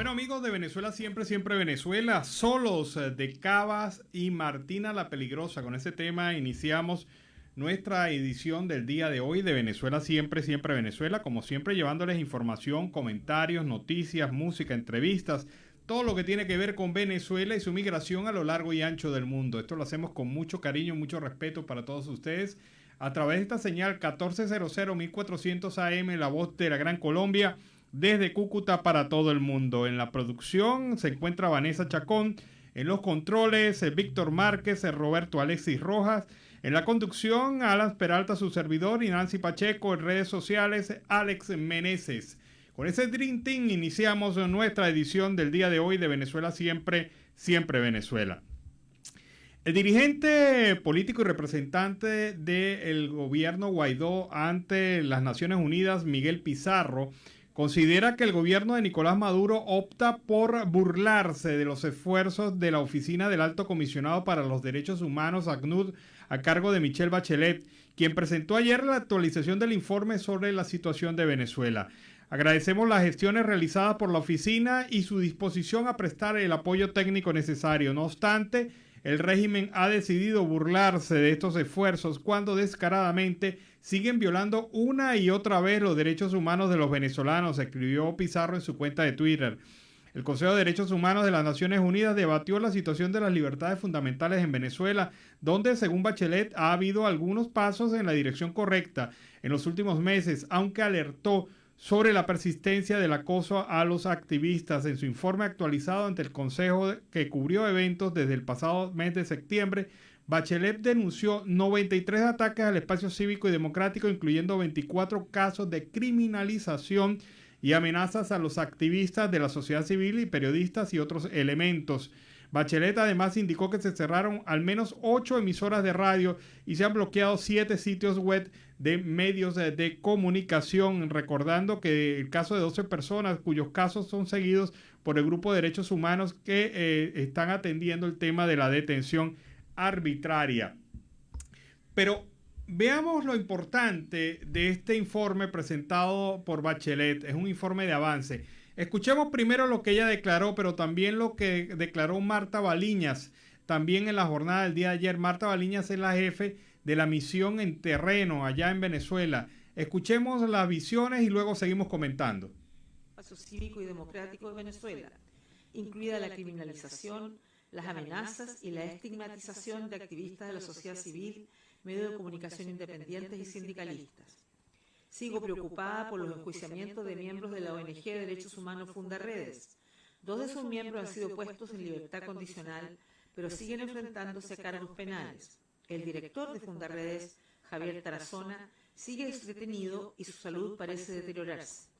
Bueno, amigos de Venezuela siempre, siempre Venezuela, Solos de Cabas y Martina la Peligrosa. Con ese tema iniciamos nuestra edición del día de hoy de Venezuela siempre, siempre Venezuela. Como siempre, llevándoles información, comentarios, noticias, música, entrevistas, todo lo que tiene que ver con Venezuela y su migración a lo largo y ancho del mundo. Esto lo hacemos con mucho cariño, mucho respeto para todos ustedes. A través de esta señal 1400 1400 AM, La Voz de la Gran Colombia, desde Cúcuta para todo el mundo. En la producción se encuentra Vanessa Chacón, en los controles Víctor Márquez, Roberto Alexis Rojas, en la conducción Alan Peralta, su servidor, y Nancy Pacheco, en redes sociales Alex Meneses. Con ese Dream Team iniciamos nuestra edición del día de hoy de Venezuela siempre, siempre Venezuela. El dirigente político y representante del gobierno Guaidó ante las Naciones Unidas, Miguel Pizarro, considera que el gobierno de Nicolás Maduro opta por burlarse de los esfuerzos de la Oficina del Alto Comisionado para los Derechos Humanos, ACNUD, a cargo de Michelle Bachelet, quien presentó ayer la actualización del informe sobre la situación de Venezuela. Agradecemos las gestiones realizadas por la oficina y su disposición a prestar el apoyo técnico necesario. No obstante, el régimen ha decidido burlarse de estos esfuerzos cuando descaradamente siguen violando una y otra vez los derechos humanos de los venezolanos, escribió Pizarro en su cuenta de Twitter. El Consejo de Derechos Humanos de las Naciones Unidas debatió la situación de las libertades fundamentales en Venezuela, donde, según Bachelet, ha habido algunos pasos en la dirección correcta en los últimos meses, aunque alertó sobre la persistencia del acoso a los activistas. En su informe actualizado ante el Consejo que cubrió eventos desde el pasado mes de septiembre, Bachelet denunció 93 ataques al espacio cívico y democrático, incluyendo 24 casos de criminalización y amenazas a los activistas de la sociedad civil y periodistas y otros elementos. Bachelet además indicó que se cerraron al menos 8 emisoras de radio y se han bloqueado 7 sitios web de medios de comunicación, recordando que el caso de 12 personas cuyos casos son seguidos por el Grupo de Derechos Humanos que están atendiendo el tema de la detención arbitraria. Pero veamos lo importante de este informe presentado por Bachelet. Es un informe de avance. Escuchemos primero lo que ella declaró, pero también lo que declaró Marta Baliñas, también en la jornada del día de ayer. Marta Baliñas es la jefe de la misión en terreno allá en Venezuela. Escuchemos las visiones y luego seguimos comentando. Espacio cívico y democrático de Venezuela, incluida la criminalización, las amenazas y la estigmatización de activistas de la sociedad civil, medios de comunicación independientes y sindicalistas. Sigo preocupada por los enjuiciamientos de miembros de la ONG de Derechos Humanos Fundaredes. 2 de sus miembros han sido puestos en libertad condicional, pero siguen enfrentándose a cargos penales. El director de Fundaredes, Javier Tarazona, sigue detenido y su salud parece deteriorarse.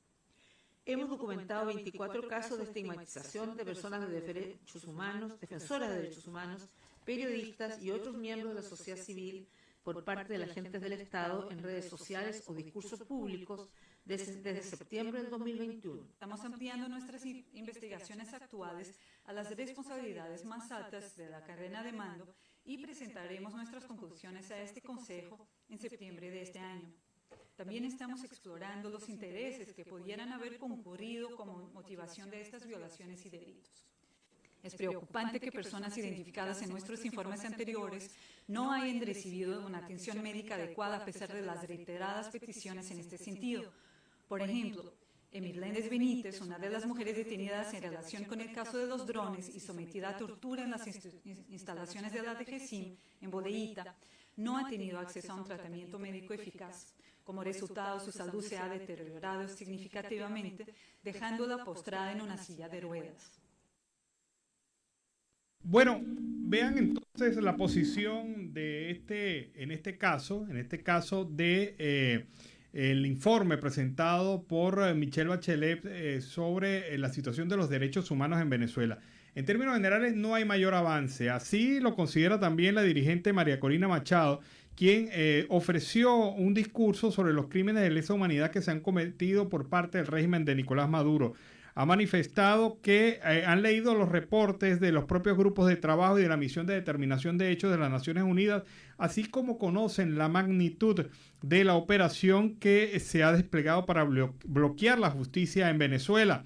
Hemos documentado 24 casos de estigmatización de personas de derechos humanos, defensoras de derechos humanos, periodistas y otros miembros de la sociedad civil por parte de agentes del Estado en redes sociales o discursos públicos desde septiembre del 2021. Estamos ampliando nuestras investigaciones actuales a las responsabilidades más altas de la cadena de mando y presentaremos nuestras conclusiones a este Consejo en septiembre de este año. También estamos explorando los intereses que pudieran haber concurrido como motivación de estas violaciones y delitos. Es preocupante que personas identificadas en nuestros informes anteriores no hayan recibido una atención médica adecuada a pesar de las reiteradas peticiones en este sentido. Por ejemplo, Emirléndez Benítez, una de las mujeres detenidas en relación con el caso de los drones y sometida a tortura en las instalaciones de la DGCIM en Bodeíta, no ha tenido acceso a un tratamiento médico eficaz. Como resultado, su salud se ha deteriorado significativamente, dejándola postrada en una silla de ruedas. Bueno, vean entonces la posición de en este caso de el informe presentado por Michelle Bachelet sobre la situación de los derechos humanos en Venezuela. En términos generales no hay mayor avance. Así lo considera también la dirigente María Corina Machado, quien ofreció un discurso sobre los crímenes de lesa humanidad que se han cometido por parte del régimen de Nicolás Maduro. Ha manifestado que han leído los reportes de los propios grupos de trabajo y de la misión de determinación de hechos de las Naciones Unidas, así como conocen la magnitud de la operación que se ha desplegado para bloquear la justicia en Venezuela.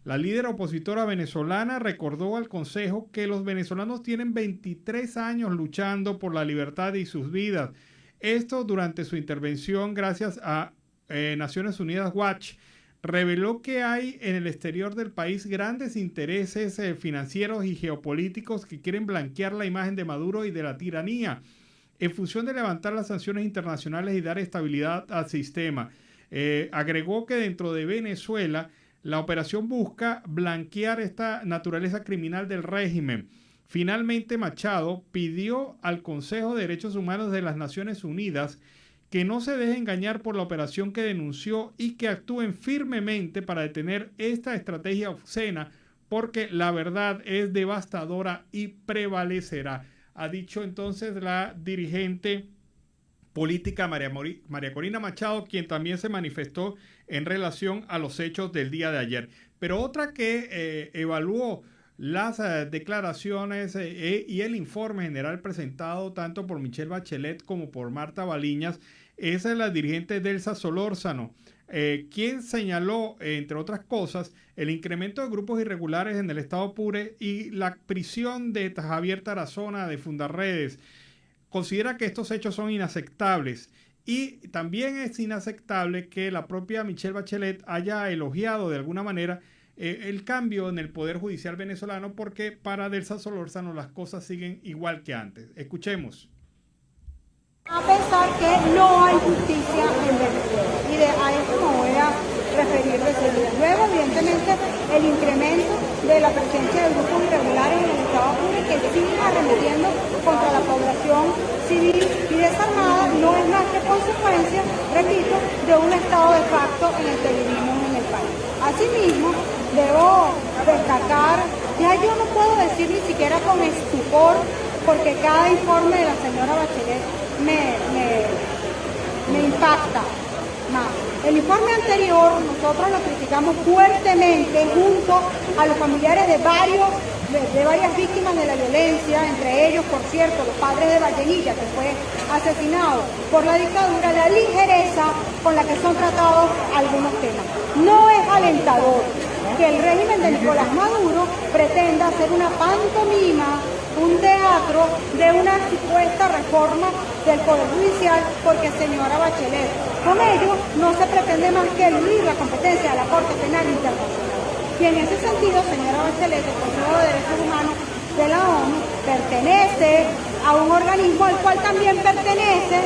La líder opositora venezolana recordó al Consejo que los venezolanos tienen 23 años luchando por la libertad y sus vidas. Esto durante su intervención gracias a Naciones Unidas Watch. Reveló que hay en el exterior del país grandes intereses financieros y geopolíticos que quieren blanquear la imagen de Maduro y de la tiranía en función de levantar las sanciones internacionales y dar estabilidad al sistema. Agregó que dentro de Venezuela la operación busca blanquear esta naturaleza criminal del régimen. Finalmente, Machado pidió al Consejo de Derechos Humanos de las Naciones Unidas que no se deje engañar por la operación que denunció y que actúen firmemente para detener esta estrategia obscena, porque la verdad es devastadora y prevalecerá. Ha dicho entonces la dirigente política María Corina Machado, quien también se manifestó en relación a los hechos del día de ayer. Pero otra que evaluó las declaraciones y el informe general presentado tanto por Michelle Bachelet como por Marta Baliñas es la dirigente Delsa Solórzano, quien señaló, entre otras cosas, el incremento de grupos irregulares en el estado Apure y la prisión de Javier Tarazona de Fundarredes. Considera que estos hechos son inaceptables y también es inaceptable que la propia Michelle Bachelet haya elogiado de alguna manera el cambio en el Poder Judicial venezolano, porque para Delsa Solórzano las cosas siguen igual que antes. Escuchemos. A pesar que no hay justicia en Venezuela, y a eso me voy a referir de seguida. Luego, evidentemente, el incremento de la presencia de grupos irregulares en el estado Apure que siguen arremetiendo contra la población civil y desarmada no es más que consecuencia, repito, de un estado de facto en el que vivimos en el país. Asimismo, debo destacar, ya yo no puedo decir ni siquiera con estupor, porque cada informe de la señora Bachelet me impacta más. El informe anterior nosotros lo criticamos fuertemente junto a los familiares de varias víctimas de la violencia, entre ellos, por cierto, los padres de Vallenilla, que fue asesinado por la dictadura, la ligereza con la que son tratados algunos temas. No es alentador que el régimen de Nicolás Maduro pretenda hacer una pantomima, un teatro de una supuesta reforma del Poder Judicial, porque señora Bachelet, con ello no se pretende más que eludir la competencia de la Corte Penal Internacional. Y en ese sentido, señora Bachelet, el Consejo de Derechos Humanos de la ONU pertenece a un organismo al cual también pertenece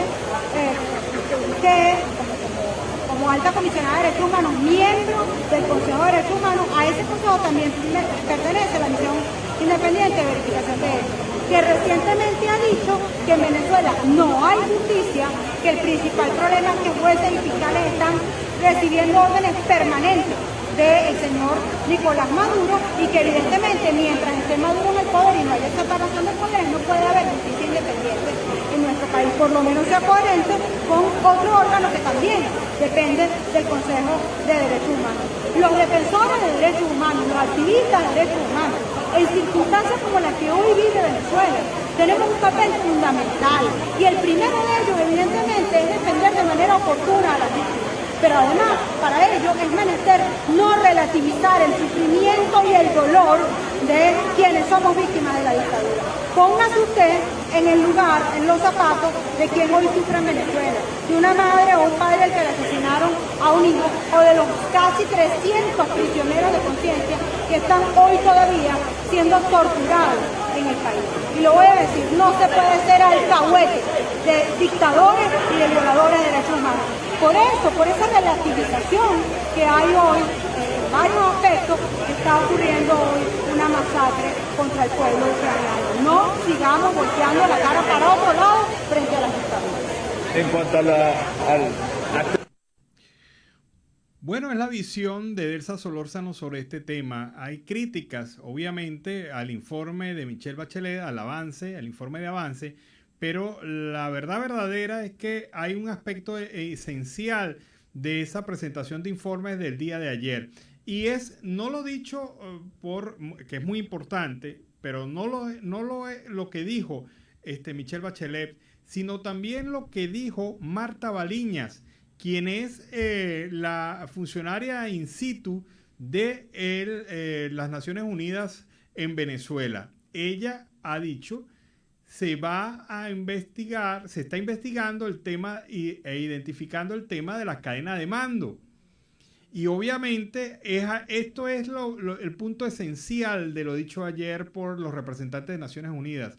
como alta comisionada de derechos humanos, miembro del Consejo de Derechos Humanos. A ese consejo también pertenece la misión independiente de verificación de hechos, que recientemente ha dicho que en Venezuela no hay justicia, que el principal problema es que jueces y fiscales están recibiendo órdenes permanentes del señor Nicolás Maduro, y que evidentemente mientras esté Maduro en el poder y no haya separación de poderes, no puede haber justicia independiente en nuestro país, por lo menos sea coherente con otro órgano que también depende del Consejo de Derechos Humanos. Los defensores de derechos humanos, los activistas de derechos humanos, en circunstancias como las que hoy vive Venezuela, tenemos un papel fundamental, y el primero de ellos evidentemente es defender de manera oportuna a las víctimas. Pero además, para ello es menester no relativizar el sufrimiento y el dolor de quienes somos víctimas de la dictadura. Póngase usted en el lugar, en los zapatos de quien hoy sufre en Venezuela, de una madre o un padre al que le asesinaron a un hijo, o de los casi 300 prisioneros de conciencia que están hoy todavía siendo torturados en el país. Y lo voy a decir, no se puede ser alcahuete de dictadores y de violadores de derechos humanos. Por eso, por esa relativización que hay hoy, en varios aspectos, está ocurriendo hoy una masacre contra el pueblo ucraniano. No sigamos volteando la cara para otro lado frente a las dictaduras. En cuanto a Bueno, es la visión de Delsa Solórzano sobre este tema. Hay críticas, obviamente, al informe de Michelle Bachelet, al informe de avance, pero la verdad verdadera es que hay un aspecto esencial de esa presentación de informes del día de ayer. Y no lo dicho que es muy importante, pero no lo es lo que dijo Michelle Bachelet, sino también lo que dijo Marta Baliñas, quien es la funcionaria in situ de las Naciones Unidas en Venezuela. Ella ha dicho se está investigando el tema e identificando el tema de la cadena de mando. Y obviamente esto es el punto esencial de lo dicho ayer por los representantes de Naciones Unidas.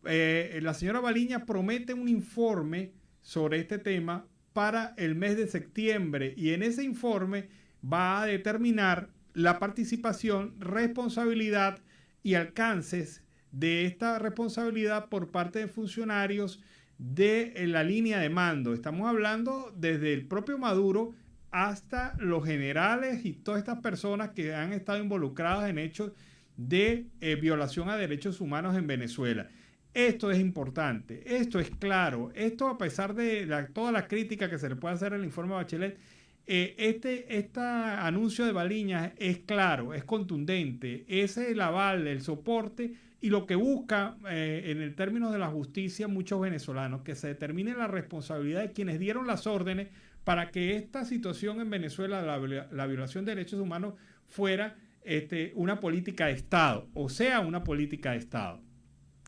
La señora Baliñas promete un informe sobre este tema para el mes de septiembre y en ese informe va a determinar la participación, responsabilidad y alcances de esta responsabilidad por parte de funcionarios de la línea de mando. Estamos hablando desde el propio Maduro hasta los generales y todas estas personas que han estado involucradas en hechos de violación a derechos humanos en Venezuela. Esto es importante, esto es claro, esto a pesar de toda la crítica que se le puede hacer al informe Bachelet, este anuncio de Baliñas es claro, es contundente, ese es el aval, el soporte y lo que busca en el término de la justicia muchos venezolanos, que se determine la responsabilidad de quienes dieron las órdenes para que esta situación en Venezuela, la violación de derechos humanos, fuera una política de Estado, o sea, una política de Estado.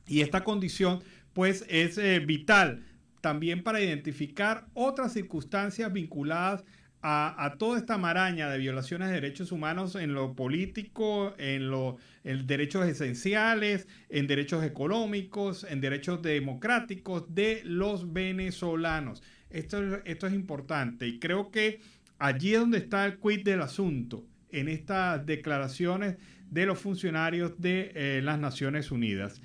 Y esta condición, pues, es vital también para identificar otras circunstancias vinculadas a toda esta maraña de violaciones de derechos humanos en lo político, en derechos esenciales, en derechos económicos, en derechos democráticos de los venezolanos. Esto es importante y creo que allí es donde está el quid del asunto, en estas declaraciones de los funcionarios de las Naciones Unidas.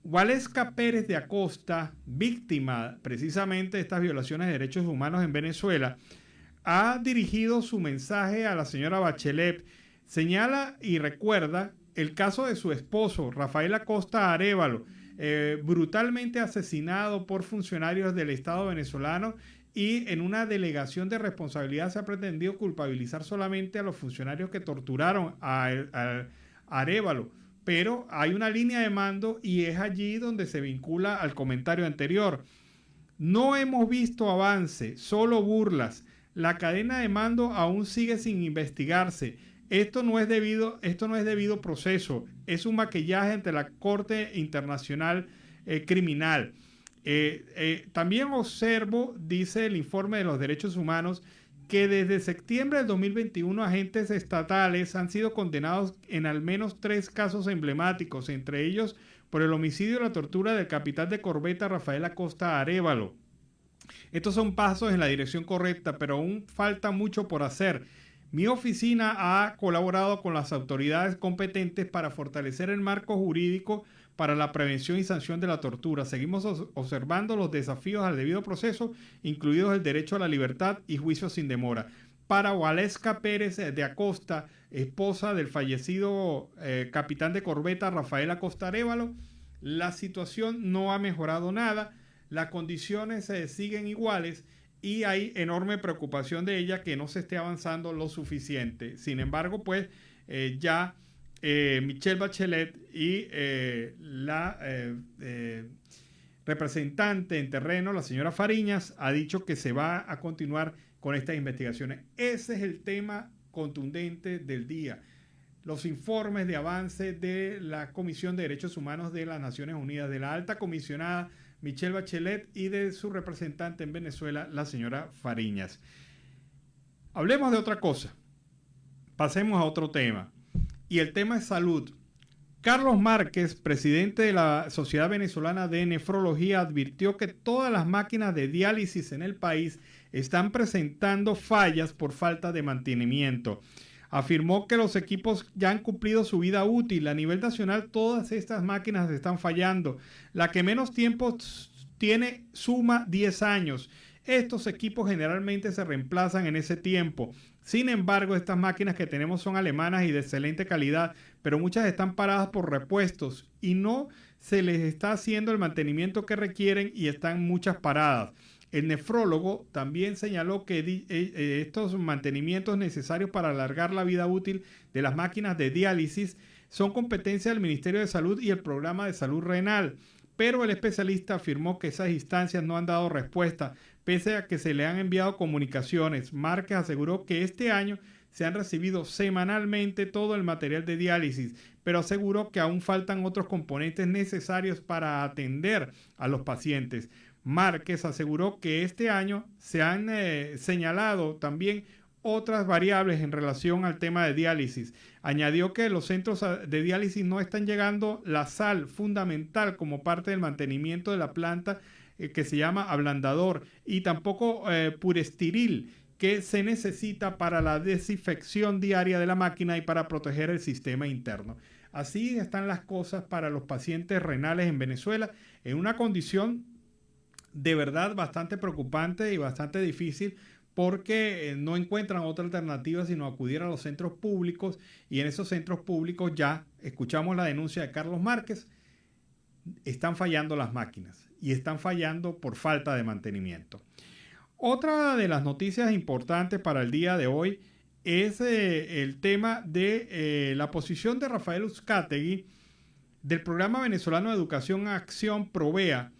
Waleska Pérez de Acosta, víctima precisamente de estas violaciones de derechos humanos en Venezuela, ha dirigido su mensaje a la señora Bachelet. Señala y recuerda el caso de su esposo, Rafael Acosta Arévalo, brutalmente asesinado por funcionarios del Estado venezolano, y en una delegación de responsabilidad se ha pretendido culpabilizar solamente a los funcionarios que torturaron a Arévalo. Pero hay una línea de mando y es allí donde se vincula al comentario anterior. No hemos visto avance, solo burlas. La cadena de mando aún sigue sin investigarse. Esto no es debido proceso. Es un maquillaje ante la Corte Internacional Criminal. También observo, dice el informe de los derechos humanos, que desde septiembre del 2021 agentes estatales han sido condenados en al menos 3 casos emblemáticos, entre ellos por el homicidio y la tortura del capitán de corbeta Rafael Acosta Arévalo. Estos son pasos en la dirección correcta, pero aún falta mucho por hacer. Mi oficina ha colaborado con las autoridades competentes para fortalecer el marco jurídico para la prevención y sanción de la tortura. Seguimos observando los desafíos al debido proceso, incluidos el derecho a la libertad y juicio sin demora. Para Waleska Pérez de Acosta, esposa del fallecido capitán de corbeta Rafael Acosta Arévalo, la situación no ha mejorado nada, las condiciones siguen iguales y hay enorme preocupación de ella que no se esté avanzando lo suficiente. Sin embargo, pues ya Michelle Bachelet y la representante en terreno, la señora Fariñas, ha dicho que se va a continuar con estas investigaciones. Ese es el tema contundente del día. Los informes de avance de la Comisión de Derechos Humanos de las Naciones Unidas, de la alta comisionada Michelle Bachelet y de su representante en Venezuela, la señora Fariñas. Hablemos de otra cosa. Pasemos a otro tema. Y el tema es salud. Carlos Márquez, presidente de la Sociedad Venezolana de Nefrología, advirtió que todas las máquinas de diálisis en el país están presentando fallas por falta de mantenimiento. Afirmó que los equipos ya han cumplido su vida útil. A nivel nacional, todas estas máquinas están fallando. La que menos tiempo tiene suma 10 años. Estos equipos generalmente se reemplazan en ese tiempo. Sin embargo, estas máquinas que tenemos son alemanas y de excelente calidad, pero muchas están paradas por repuestos y no se les está haciendo el mantenimiento que requieren y están muchas paradas. El nefrólogo también señaló que estos mantenimientos necesarios para alargar la vida útil de las máquinas de diálisis son competencia del Ministerio de Salud y el Programa de Salud Renal, pero el especialista afirmó que esas instancias no han dado respuesta, pese a que se le han enviado comunicaciones. Márquez aseguró que este año se han recibido semanalmente todo el material de diálisis, pero aseguró que aún faltan otros componentes necesarios para atender a los pacientes. Márquez aseguró que este año se han señalado también otras variables en relación al tema de diálisis. Añadió que los centros de diálisis no están llegando la sal fundamental como parte del mantenimiento de la planta que se llama ablandador, y tampoco purestiril, que se necesita para la desinfección diaria de la máquina y para proteger el sistema interno. Así están las cosas para los pacientes renales en Venezuela, en una condición de verdad bastante preocupante y bastante difícil, porque no encuentran otra alternativa sino acudir a los centros públicos, y en esos centros públicos ya escuchamos la denuncia de Carlos Márquez, están fallando las máquinas y están fallando por falta de mantenimiento. Otra de las noticias importantes para el día de hoy es el tema de la posición de Rafael Uzcategui del Programa Venezolano de Educación Acción Provea,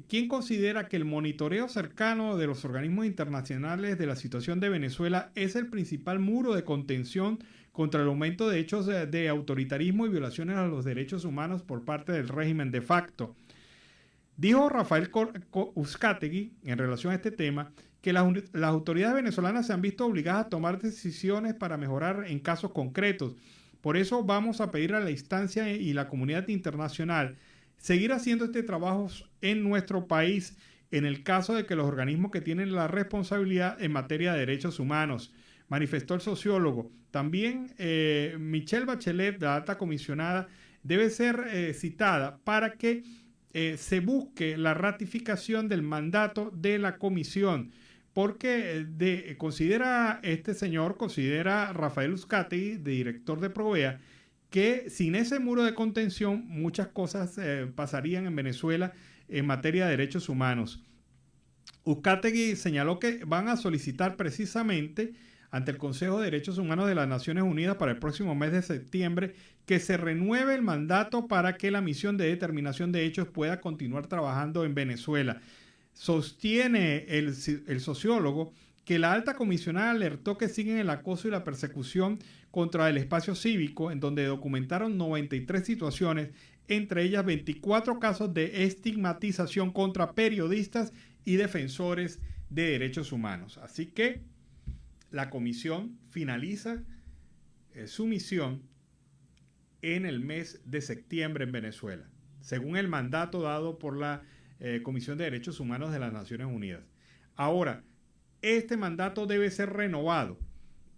quien considera que el monitoreo cercano de los organismos internacionales de la situación de Venezuela es el principal muro de contención contra el aumento de hechos de autoritarismo y violaciones a los derechos humanos por parte del régimen de facto. Dijo Rafael Uzcategui en relación a este tema que las autoridades venezolanas se han visto obligadas a tomar decisiones para mejorar en casos concretos. Por eso vamos a pedir a la instancia y la comunidad internacional seguir haciendo este trabajo en nuestro país en el caso de que los organismos que tienen la responsabilidad en materia de derechos humanos, manifestó el sociólogo. También Michelle Bachelet, la alta comisionada, debe ser citada para que se busque la ratificación del mandato de la comisión, porque considera Rafael Uzcategui, director de Provea, que sin ese muro de contención muchas cosas pasarían en Venezuela en materia de derechos humanos. Uzcategui señaló que van a solicitar precisamente ante el Consejo de Derechos Humanos de las Naciones Unidas para el próximo mes de septiembre que se renueve el mandato para que la misión de determinación de hechos pueda continuar trabajando en Venezuela. Sostiene el sociólogo que la alta comisionada alertó que siguen el acoso y la persecución contra el espacio cívico, en donde documentaron 93 situaciones, entre ellas 24 casos de estigmatización contra periodistas y defensores de derechos humanos. Así que la comisión finaliza su misión en el mes de septiembre en Venezuela, según el mandato dado por la Comisión de Derechos Humanos de las Naciones Unidas. Ahora, este mandato debe ser renovado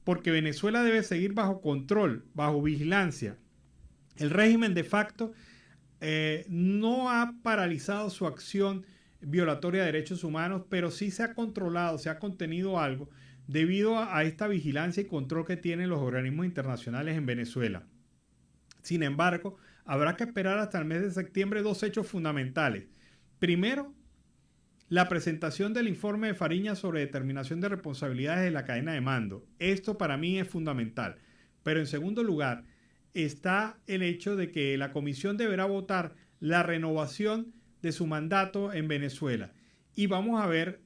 porque Venezuela debe seguir bajo control, bajo vigilancia. El régimen de facto no ha paralizado su acción violatoria de derechos humanos, pero sí se ha controlado, se ha contenido algo debido a esta vigilancia y control que tienen los organismos internacionales en Venezuela. Sin embargo, habrá que esperar hasta el mes de septiembre dos hechos fundamentales. Primero, la presentación del informe de Fariña sobre determinación de responsabilidades de la cadena de mando. Esto para mí es fundamental. Pero en segundo lugar, está el hecho de que la comisión deberá votar la renovación de su mandato en Venezuela. Y vamos a ver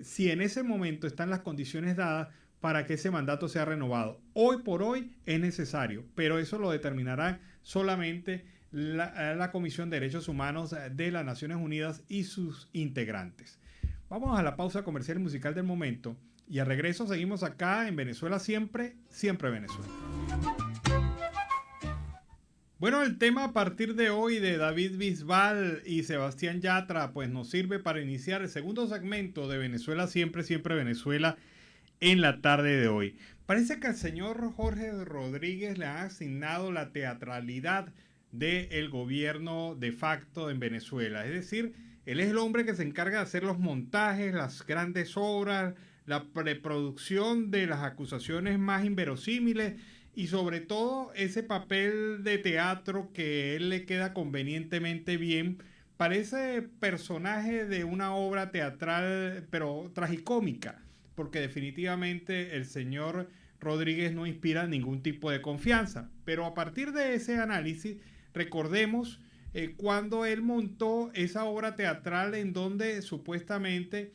si en ese momento están las condiciones dadas para que ese mandato sea renovado. Hoy por hoy es necesario, pero eso lo determinará solamente la Comisión de Derechos Humanos de las Naciones Unidas y sus integrantes. Vamos a la pausa comercial y musical del momento y al regreso seguimos acá en Venezuela siempre, siempre Venezuela. Bueno, el tema a partir de hoy de David Bisbal y Sebastián Yatra pues nos sirve para iniciar el segundo segmento de Venezuela siempre, siempre Venezuela en la tarde de hoy. Parece que al señor Jorge Rodríguez le ha asignado la teatralidad del gobierno de facto en Venezuela. Es decir, él es el hombre que se encarga de hacer los montajes, las grandes obras, la preproducción de las acusaciones más inverosímiles y sobre todo ese papel de teatro que él le queda convenientemente bien. Parece personaje de una obra teatral, pero tragicómica, porque definitivamente el señor Rodríguez no inspira ningún tipo de confianza. Pero a partir de ese análisis, recordemos cuando él montó esa obra teatral en donde supuestamente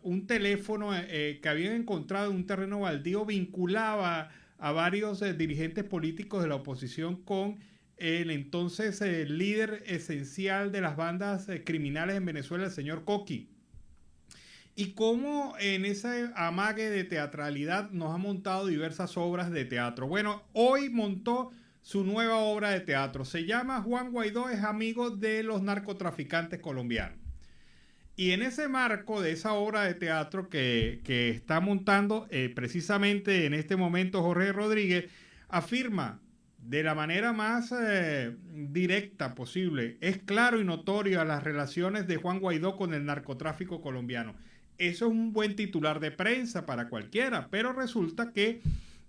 un teléfono que habían encontrado en un terreno baldío vinculaba a varios dirigentes políticos de la oposición con el entonces líder esencial de las bandas criminales en Venezuela, el señor Coqui. Y cómo en ese amague de teatralidad nos ha montado diversas obras de teatro. Bueno, hoy montó su nueva obra de teatro. Se llama Juan Guaidó es amigo de los narcotraficantes colombianos. Y en ese marco de esa obra de teatro que está montando precisamente en este momento Jorge Rodríguez, afirma de la manera más directa posible, es claro y notorio las relaciones de Juan Guaidó con el narcotráfico colombiano. Eso es un buen titular de prensa para cualquiera, pero resulta que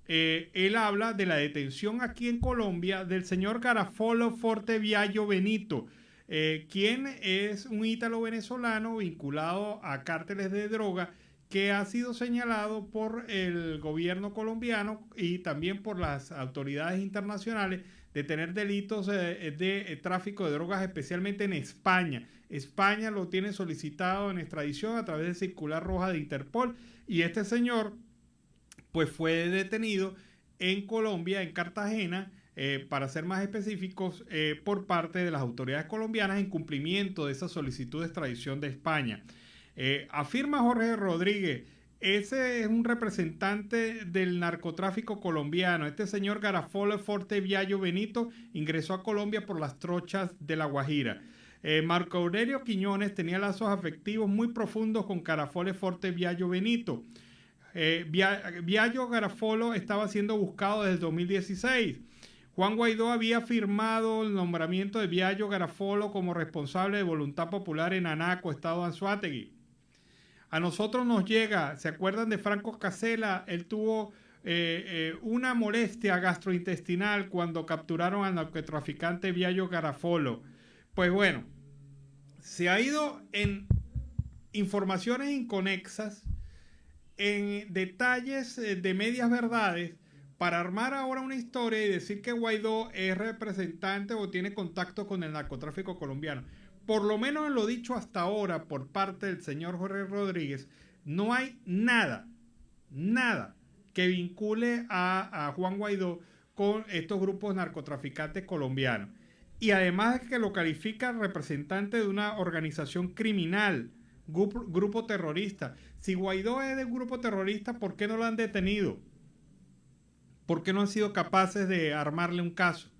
él habla de la detención aquí en Colombia del señor Garafolo Forte Viallo Benito, quien es un ítalo-venezolano vinculado a cárteles de droga que ha sido señalado por el gobierno colombiano y también por las autoridades internacionales de tener delitos de tráfico de drogas, especialmente en España. España lo tiene solicitado en extradición a través de circular roja de Interpol, y este señor pues fue detenido en Colombia, en Cartagena, para ser más específicos, por parte de las autoridades colombianas en cumplimiento de esa solicitud de extradición de España. Afirma Jorge Rodríguez, ese es un representante del narcotráfico colombiano. Este señor Garafolo Forte Viallo Benito ingresó a Colombia por las trochas de La Guajira. Marco Aurelio Quiñones tenía lazos afectivos muy profundos con Garafolo Forte Viallo Benito. Viallo Garafolo estaba siendo buscado desde el 2016. Juan Guaidó había firmado el nombramiento de Viallo Garafolo como responsable de Voluntad Popular en Anaco, estado de Anzoátegui. A nosotros nos llega, ¿se acuerdan de Franco Casella? Él tuvo una molestia gastrointestinal cuando capturaron al narcotraficante Viallo Garafolo. Pues bueno, se ha ido en informaciones inconexas, en detalles de medias verdades, para armar ahora una historia y decir que Guaidó es representante o tiene contacto con el narcotráfico colombiano. Por lo menos en lo dicho hasta ahora por parte del señor Jorge Rodríguez, no hay nada que vincule a Juan Guaidó con estos grupos narcotraficantes colombianos. Y además de que lo califica representante de una organización criminal, grupo terrorista. Si Guaidó es de un grupo terrorista, ¿por qué no lo han detenido? ¿Por qué no han sido capaces de armarle un caso?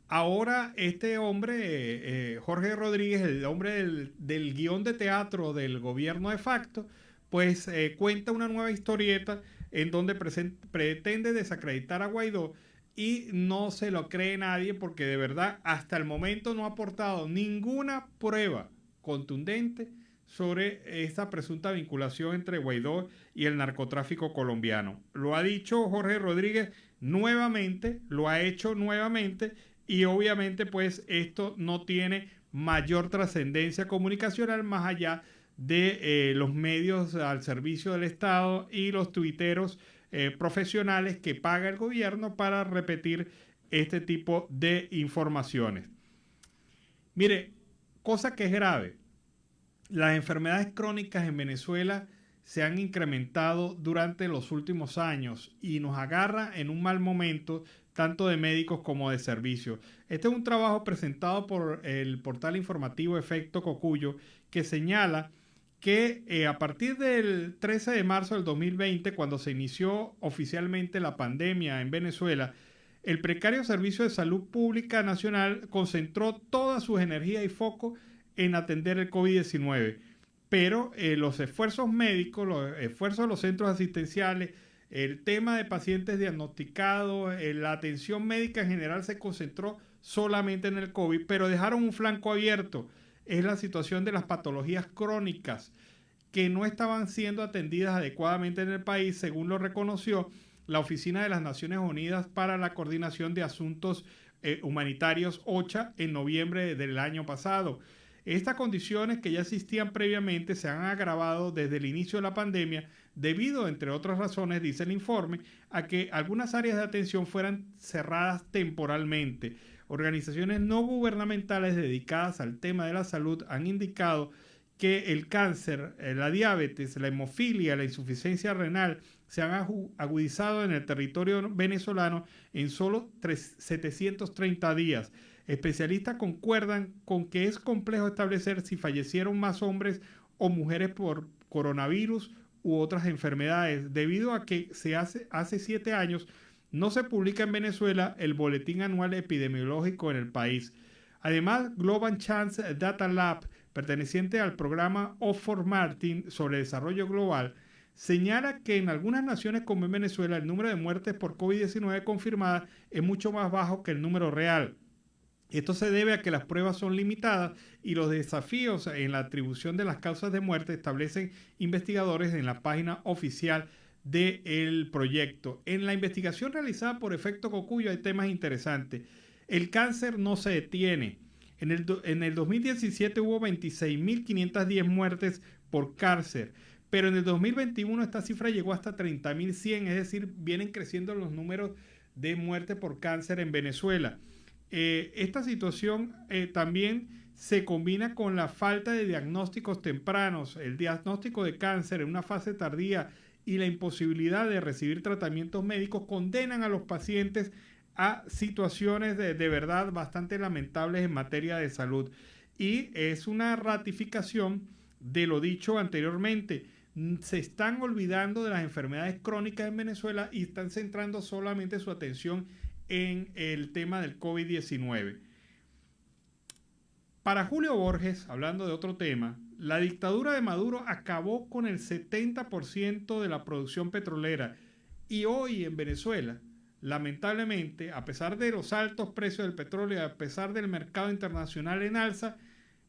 Ahora este hombre, Jorge Rodríguez, el hombre del guión de teatro del gobierno de facto, pues cuenta una nueva historieta en donde pretende desacreditar a Guaidó, y no se lo cree nadie porque de verdad hasta el momento no ha aportado ninguna prueba contundente sobre esta presunta vinculación entre Guaidó y el narcotráfico colombiano. Lo ha dicho Jorge Rodríguez nuevamente, lo ha hecho nuevamente, y obviamente pues esto no tiene mayor trascendencia comunicacional más allá de los medios al servicio del Estado y los tuiteros profesionales que paga el gobierno para repetir este tipo de informaciones. Mire, cosa que es grave. Las enfermedades crónicas en Venezuela se han incrementado durante los últimos años y nos agarra en un mal momento, tanto de médicos como de servicios. Este es un trabajo presentado por el portal informativo Efecto Cocuyo, que señala que a partir del 13 de marzo del 2020, cuando se inició oficialmente la pandemia en Venezuela, el precario Servicio de Salud Pública Nacional concentró toda su energía y foco en atender el COVID-19. Pero los esfuerzos médicos, los esfuerzos de los centros asistenciales, el tema de pacientes diagnosticados, la atención médica en general se concentró solamente en el COVID, pero dejaron un flanco abierto. Es la situación de las patologías crónicas que no estaban siendo atendidas adecuadamente en el país, según lo reconoció la Oficina de las Naciones Unidas para la Coordinación de Asuntos Humanitarios, OCHA, en noviembre del año pasado. Estas condiciones, que ya existían previamente, se han agravado desde el inicio de la pandemia debido, entre otras razones, dice el informe, a que algunas áreas de atención fueran cerradas temporalmente. Organizaciones no gubernamentales dedicadas al tema de la salud han indicado que el cáncer, la diabetes, la hemofilia, la insuficiencia renal se han agudizado en el territorio venezolano en solo 730 días. Especialistas concuerdan con que es complejo establecer si fallecieron más hombres o mujeres por coronavirus u otras enfermedades, debido a que hace 7 años no se publica en Venezuela el boletín anual epidemiológico en el país. Además, Global Chance Data Lab, perteneciente al programa Oxford Martin sobre desarrollo global, señala que en algunas naciones como en Venezuela el número de muertes por COVID-19 confirmadas es mucho más bajo que el número real. Esto se debe a que las pruebas son limitadas y los desafíos en la atribución de las causas de muerte establecen investigadores en la página oficial del proyecto. En la investigación realizada por Efecto Cocuyo hay temas interesantes. El cáncer no se detiene. En el 2017 hubo 26.510 muertes por cáncer, pero en el 2021 esta cifra llegó hasta 30.100, es decir, vienen creciendo los números de muerte por cáncer en Venezuela. Esta situación también se combina con la falta de diagnósticos tempranos, el diagnóstico de cáncer en una fase tardía y la imposibilidad de recibir tratamientos médicos condenan a los pacientes a situaciones de verdad bastante lamentables en materia de salud. Y es una ratificación de lo dicho anteriormente. Se están olvidando de las enfermedades crónicas en Venezuela y están centrando solamente su atención en el tema del COVID-19. Para Julio Borges, hablando de otro tema, la dictadura de Maduro acabó con el 70% de la producción petrolera y hoy en Venezuela, lamentablemente, a pesar de los altos precios del petróleo y a pesar del mercado internacional en alza,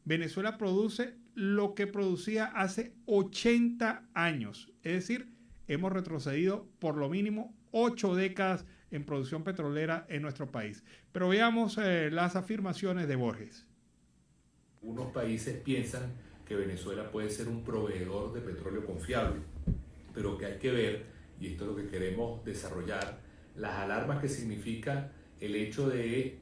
Venezuela produce lo que producía hace 80 años. Es decir, hemos retrocedido por lo mínimo 8 décadas en producción petrolera en nuestro país. Pero veamos las afirmaciones de Borges. Algunos países piensan que Venezuela puede ser un proveedor de petróleo confiable, pero que hay que ver, y esto es lo que queremos desarrollar, las alarmas que significa el hecho de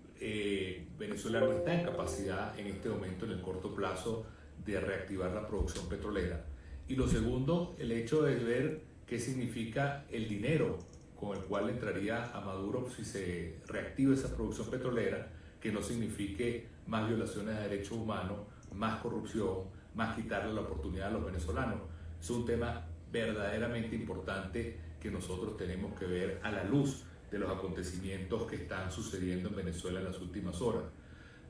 Venezuela no está en capacidad en este momento, en el corto plazo, de reactivar la producción petrolera. Y lo segundo, el hecho de ver qué significa el dinero con el cual entraría a Maduro si se reactiva esa producción petrolera, que no signifique más violaciones de derechos humanos, más corrupción, más quitarle la oportunidad a los venezolanos. Es un tema verdaderamente importante que nosotros tenemos que ver a la luz de los acontecimientos que están sucediendo en Venezuela en las últimas horas.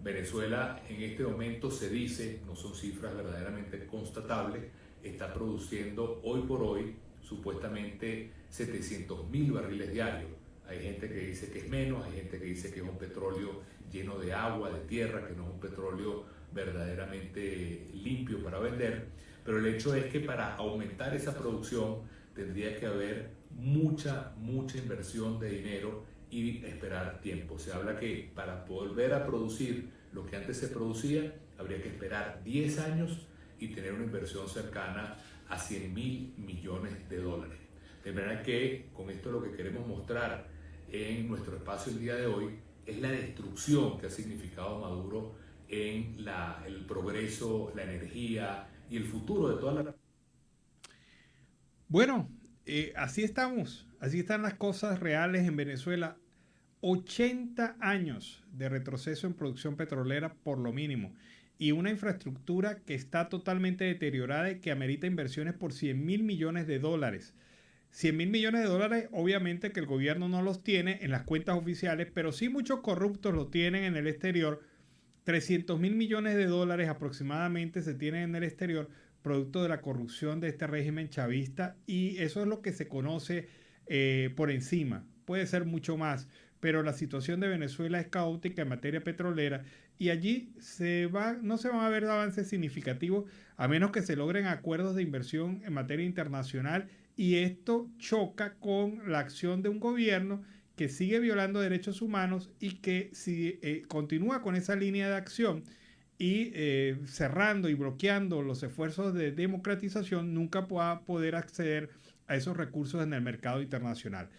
Venezuela en este momento se dice, no son cifras verdaderamente constatables, está produciendo hoy por hoy supuestamente 700.000 barriles diarios. Hay gente que dice que es menos, hay gente que dice que es un petróleo lleno de agua, de tierra, que no es un petróleo verdaderamente limpio para vender, pero el hecho es que para aumentar esa producción tendría que haber mucha inversión de dinero y esperar tiempo. Se habla que para volver a producir lo que antes se producía, habría que esperar 10 años y tener una inversión cercana a $100.000 millones. De manera que con esto lo que queremos mostrar en nuestro espacio el día de hoy es la destrucción que ha significado Maduro en el progreso, la energía y el futuro de toda la... Bueno, así estamos, así están las cosas reales en Venezuela. 80 años de retroceso en producción petrolera por lo mínimo y una infraestructura que está totalmente deteriorada y que amerita inversiones por $100.000 millones. $100.000 millones, obviamente que el gobierno no los tiene en las cuentas oficiales, pero sí muchos corruptos lo tienen en el exterior. $300.000 millones aproximadamente se tienen en el exterior, producto de la corrupción de este régimen chavista, y eso es lo que se conoce por encima. Puede ser mucho más, pero la situación de Venezuela es caótica en materia petrolera y allí no se van a ver avances significativos a menos que se logren acuerdos de inversión en materia internacional, y esto choca con la acción de un gobierno que sigue violando derechos humanos y que si continúa con esa línea de acción y cerrando y bloqueando los esfuerzos de democratización, nunca va a poder acceder a esos recursos en el mercado internacional.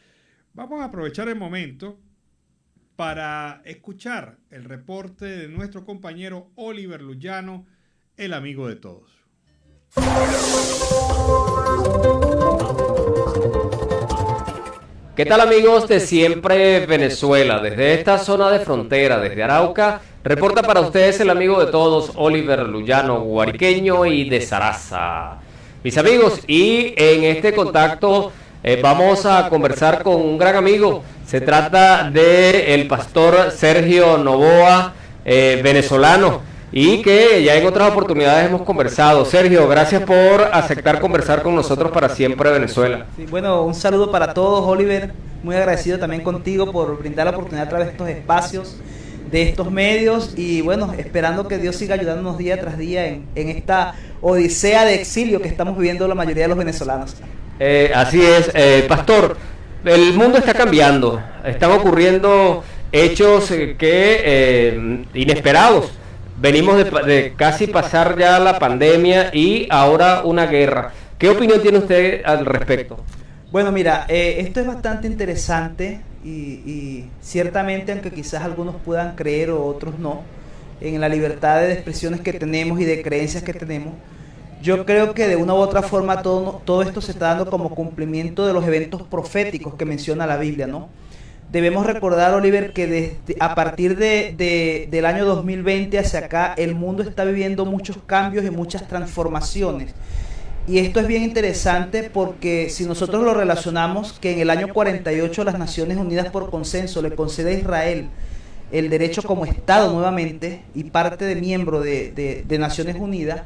Vamos a aprovechar el momento para escuchar el reporte de nuestro compañero Oliver Luyano, el amigo de todos. ¿Qué tal, amigos de Siempre Venezuela? Desde esta zona de frontera, desde Arauca, reporta para ustedes el amigo de todos, Oliver Luyano, guariqueño y de Saraza. Mis amigos, y en este contacto vamos a conversar con un gran amigo. Se trata del pastor Sergio Novoa, venezolano, y que ya en otras oportunidades hemos conversado. Sergio, gracias por aceptar conversar con nosotros para Siempre Venezuela. Sí, bueno, un saludo para todos, Oliver. Muy agradecido también contigo por brindar la oportunidad a través de estos espacios, de estos medios, y bueno, esperando que Dios siga ayudándonos día tras día en esta odisea de exilio que estamos viviendo la mayoría de los venezolanos. Así es, pastor, el mundo está cambiando, están ocurriendo hechos inesperados. Venimos de casi pasar ya la pandemia y ahora una guerra. ¿Qué opinión tiene usted al respecto? Bueno, mira, esto es bastante interesante y ciertamente, aunque quizás algunos puedan creer o otros no, en la libertad de expresiones que tenemos y de creencias que tenemos, yo creo que de una u otra forma todo esto se está dando como cumplimiento de los eventos proféticos que menciona la Biblia, ¿no? Debemos recordar, Oliver, que a partir del año 2020 hacia acá, el mundo está viviendo muchos cambios y muchas transformaciones. Y esto es bien interesante porque si nosotros lo relacionamos que en el año 48 las Naciones Unidas por consenso le concede a Israel el derecho como Estado nuevamente y parte de miembro de Naciones Unidas,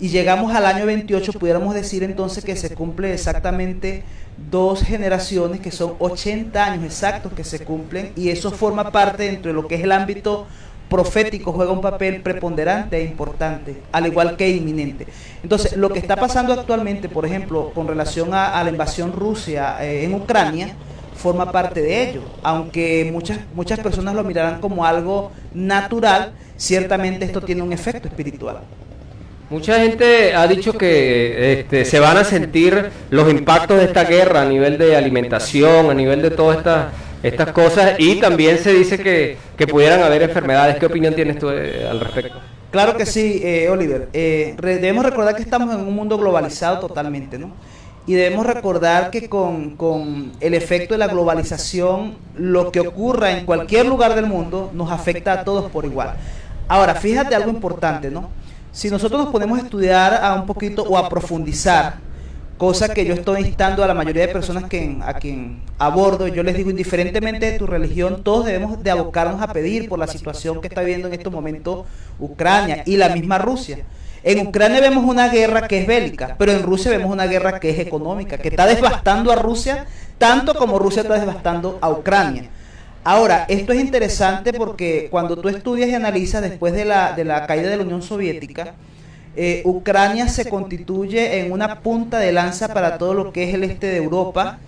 y llegamos al año 28, pudiéramos decir entonces que se cumple exactamente 2 generaciones, que son 80 años exactos que se cumplen, y eso forma parte dentro de lo que es el ámbito profético, juega un papel preponderante e importante, al igual que inminente. Entonces, lo que está pasando actualmente, por ejemplo, con relación a la invasión Rusia en Ucrania, forma parte de ello. Aunque muchas personas lo mirarán como algo natural, ciertamente esto tiene un efecto espiritual. Mucha gente ha dicho que se van a sentir los impactos de esta guerra a nivel de alimentación, a nivel de todas estas cosas, y también se dice que pudieran haber enfermedades. ¿Qué opinión tienes tú al respecto? Claro que sí, Oliver. Debemos recordar que estamos en un mundo globalizado totalmente, ¿no? Y debemos recordar que con el efecto de la globalización, lo que ocurra en cualquier lugar del mundo nos afecta a todos por igual. Ahora, fíjate algo importante, ¿no? Si nosotros nos ponemos a estudiar a un poquito o a profundizar, cosa que yo estoy instando a la mayoría de personas a quien abordo, yo les digo, indiferentemente de tu religión, todos debemos de abocarnos a pedir por la situación que está viviendo en estos momentos Ucrania y la misma Rusia. En Ucrania vemos una guerra que es bélica, pero en Rusia vemos una guerra que es económica, que está devastando a Rusia tanto como Rusia está devastando a Ucrania. Ahora, esto es interesante porque cuando tú estudias y analizas después de la caída de la Unión Soviética, Ucrania se constituye en una punta de lanza para todo lo que es el este de Europa,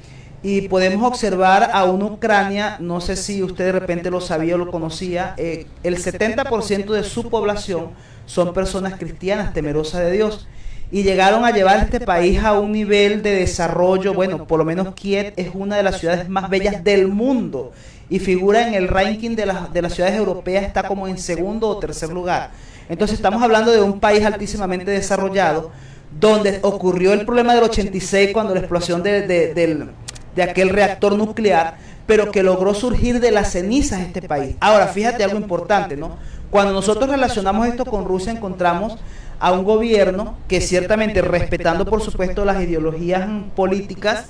y podemos observar a una Ucrania, no sé si usted de repente lo sabía o lo conocía, el 70% de su población son personas cristianas temerosas de Dios, y llegaron a llevar a este país a un nivel de desarrollo. Bueno, por lo menos Kiev es una de las ciudades más bellas del mundo y figura en el ranking de las ciudades europeas, está como en segundo o tercer lugar. Entonces estamos hablando de un país altísimamente desarrollado, donde ocurrió el problema del 86 cuando la explosión de aquel reactor nuclear, pero que logró surgir de las cenizas este país. Ahora, fíjate algo importante, ¿no? Cuando nosotros relacionamos esto con Rusia, encontramos a un gobierno que ciertamente, respetando por supuesto las ideologías políticas,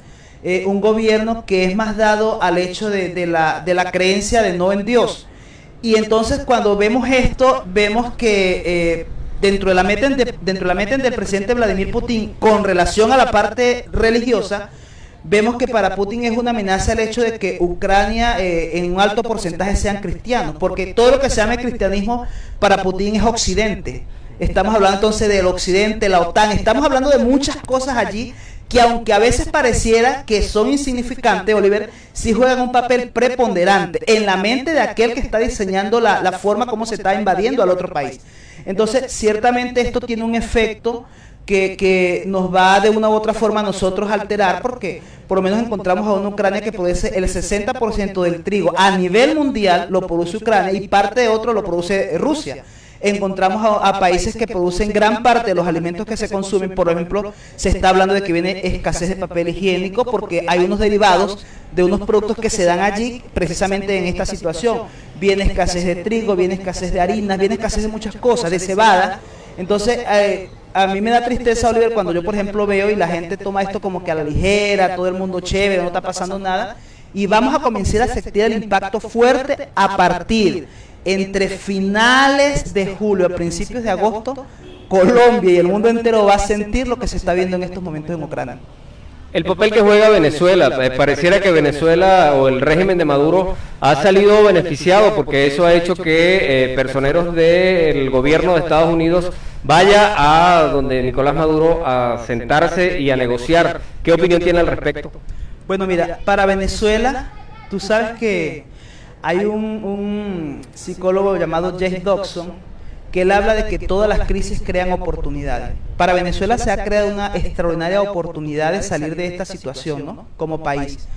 un gobierno que es más dado al hecho de la creencia de no en Dios. Y entonces cuando vemos esto, vemos que dentro de la meta del presidente Vladimir Putin con relación a la parte religiosa, vemos que para Putin es una amenaza el hecho de que Ucrania en un alto porcentaje sean cristianos, porque todo lo que se llama cristianismo para Putin es Occidente. Estamos hablando entonces del Occidente, la OTAN, estamos hablando de muchas cosas allí que, aunque a veces pareciera que son insignificantes, Oliver, sí juegan un papel preponderante en la mente de aquel que está diseñando la forma como se está invadiendo al otro país. Entonces, ciertamente esto tiene un efecto que nos va de una u otra forma a nosotros alterar, porque por lo menos encontramos a una Ucrania que produce el 60% del trigo a nivel mundial lo produce Ucrania y parte de otro lo produce Rusia. encontramos a países que producen gran parte de los alimentos que se consumen. Por ejemplo, se está hablando de que viene escasez de papel higiénico porque hay unos derivados de unos productos que se dan allí precisamente en esta situación. Viene escasez de trigo, viene escasez de harinas, viene escasez de muchas cosas, de cebada. Entonces, a mí me da tristeza, Oliver, cuando yo, por ejemplo, veo y la gente toma esto como que a la ligera, todo el mundo chévere, no está pasando nada, y vamos a comenzar a sentir el impacto fuerte a partir entre finales de julio a principios de agosto. Colombia y el mundo entero va a sentir lo que se está viendo en estos momentos en Ucrania. El papel que juega Venezuela, pareciera que Venezuela o el régimen de Maduro ha salido beneficiado porque eso ha hecho que personeros del gobierno de Estados Unidos vaya a donde Nicolás Maduro a sentarse y a negociar. ¿Qué opinión tiene al respecto? Bueno, mira, para Venezuela, tú sabes que hay un psicólogo llamado James Dobson, que él habla de que todas las crisis crean oportunidades. Para Venezuela se ha creado una extraordinaria oportunidad de salir de esta situación, ¿no?, como país.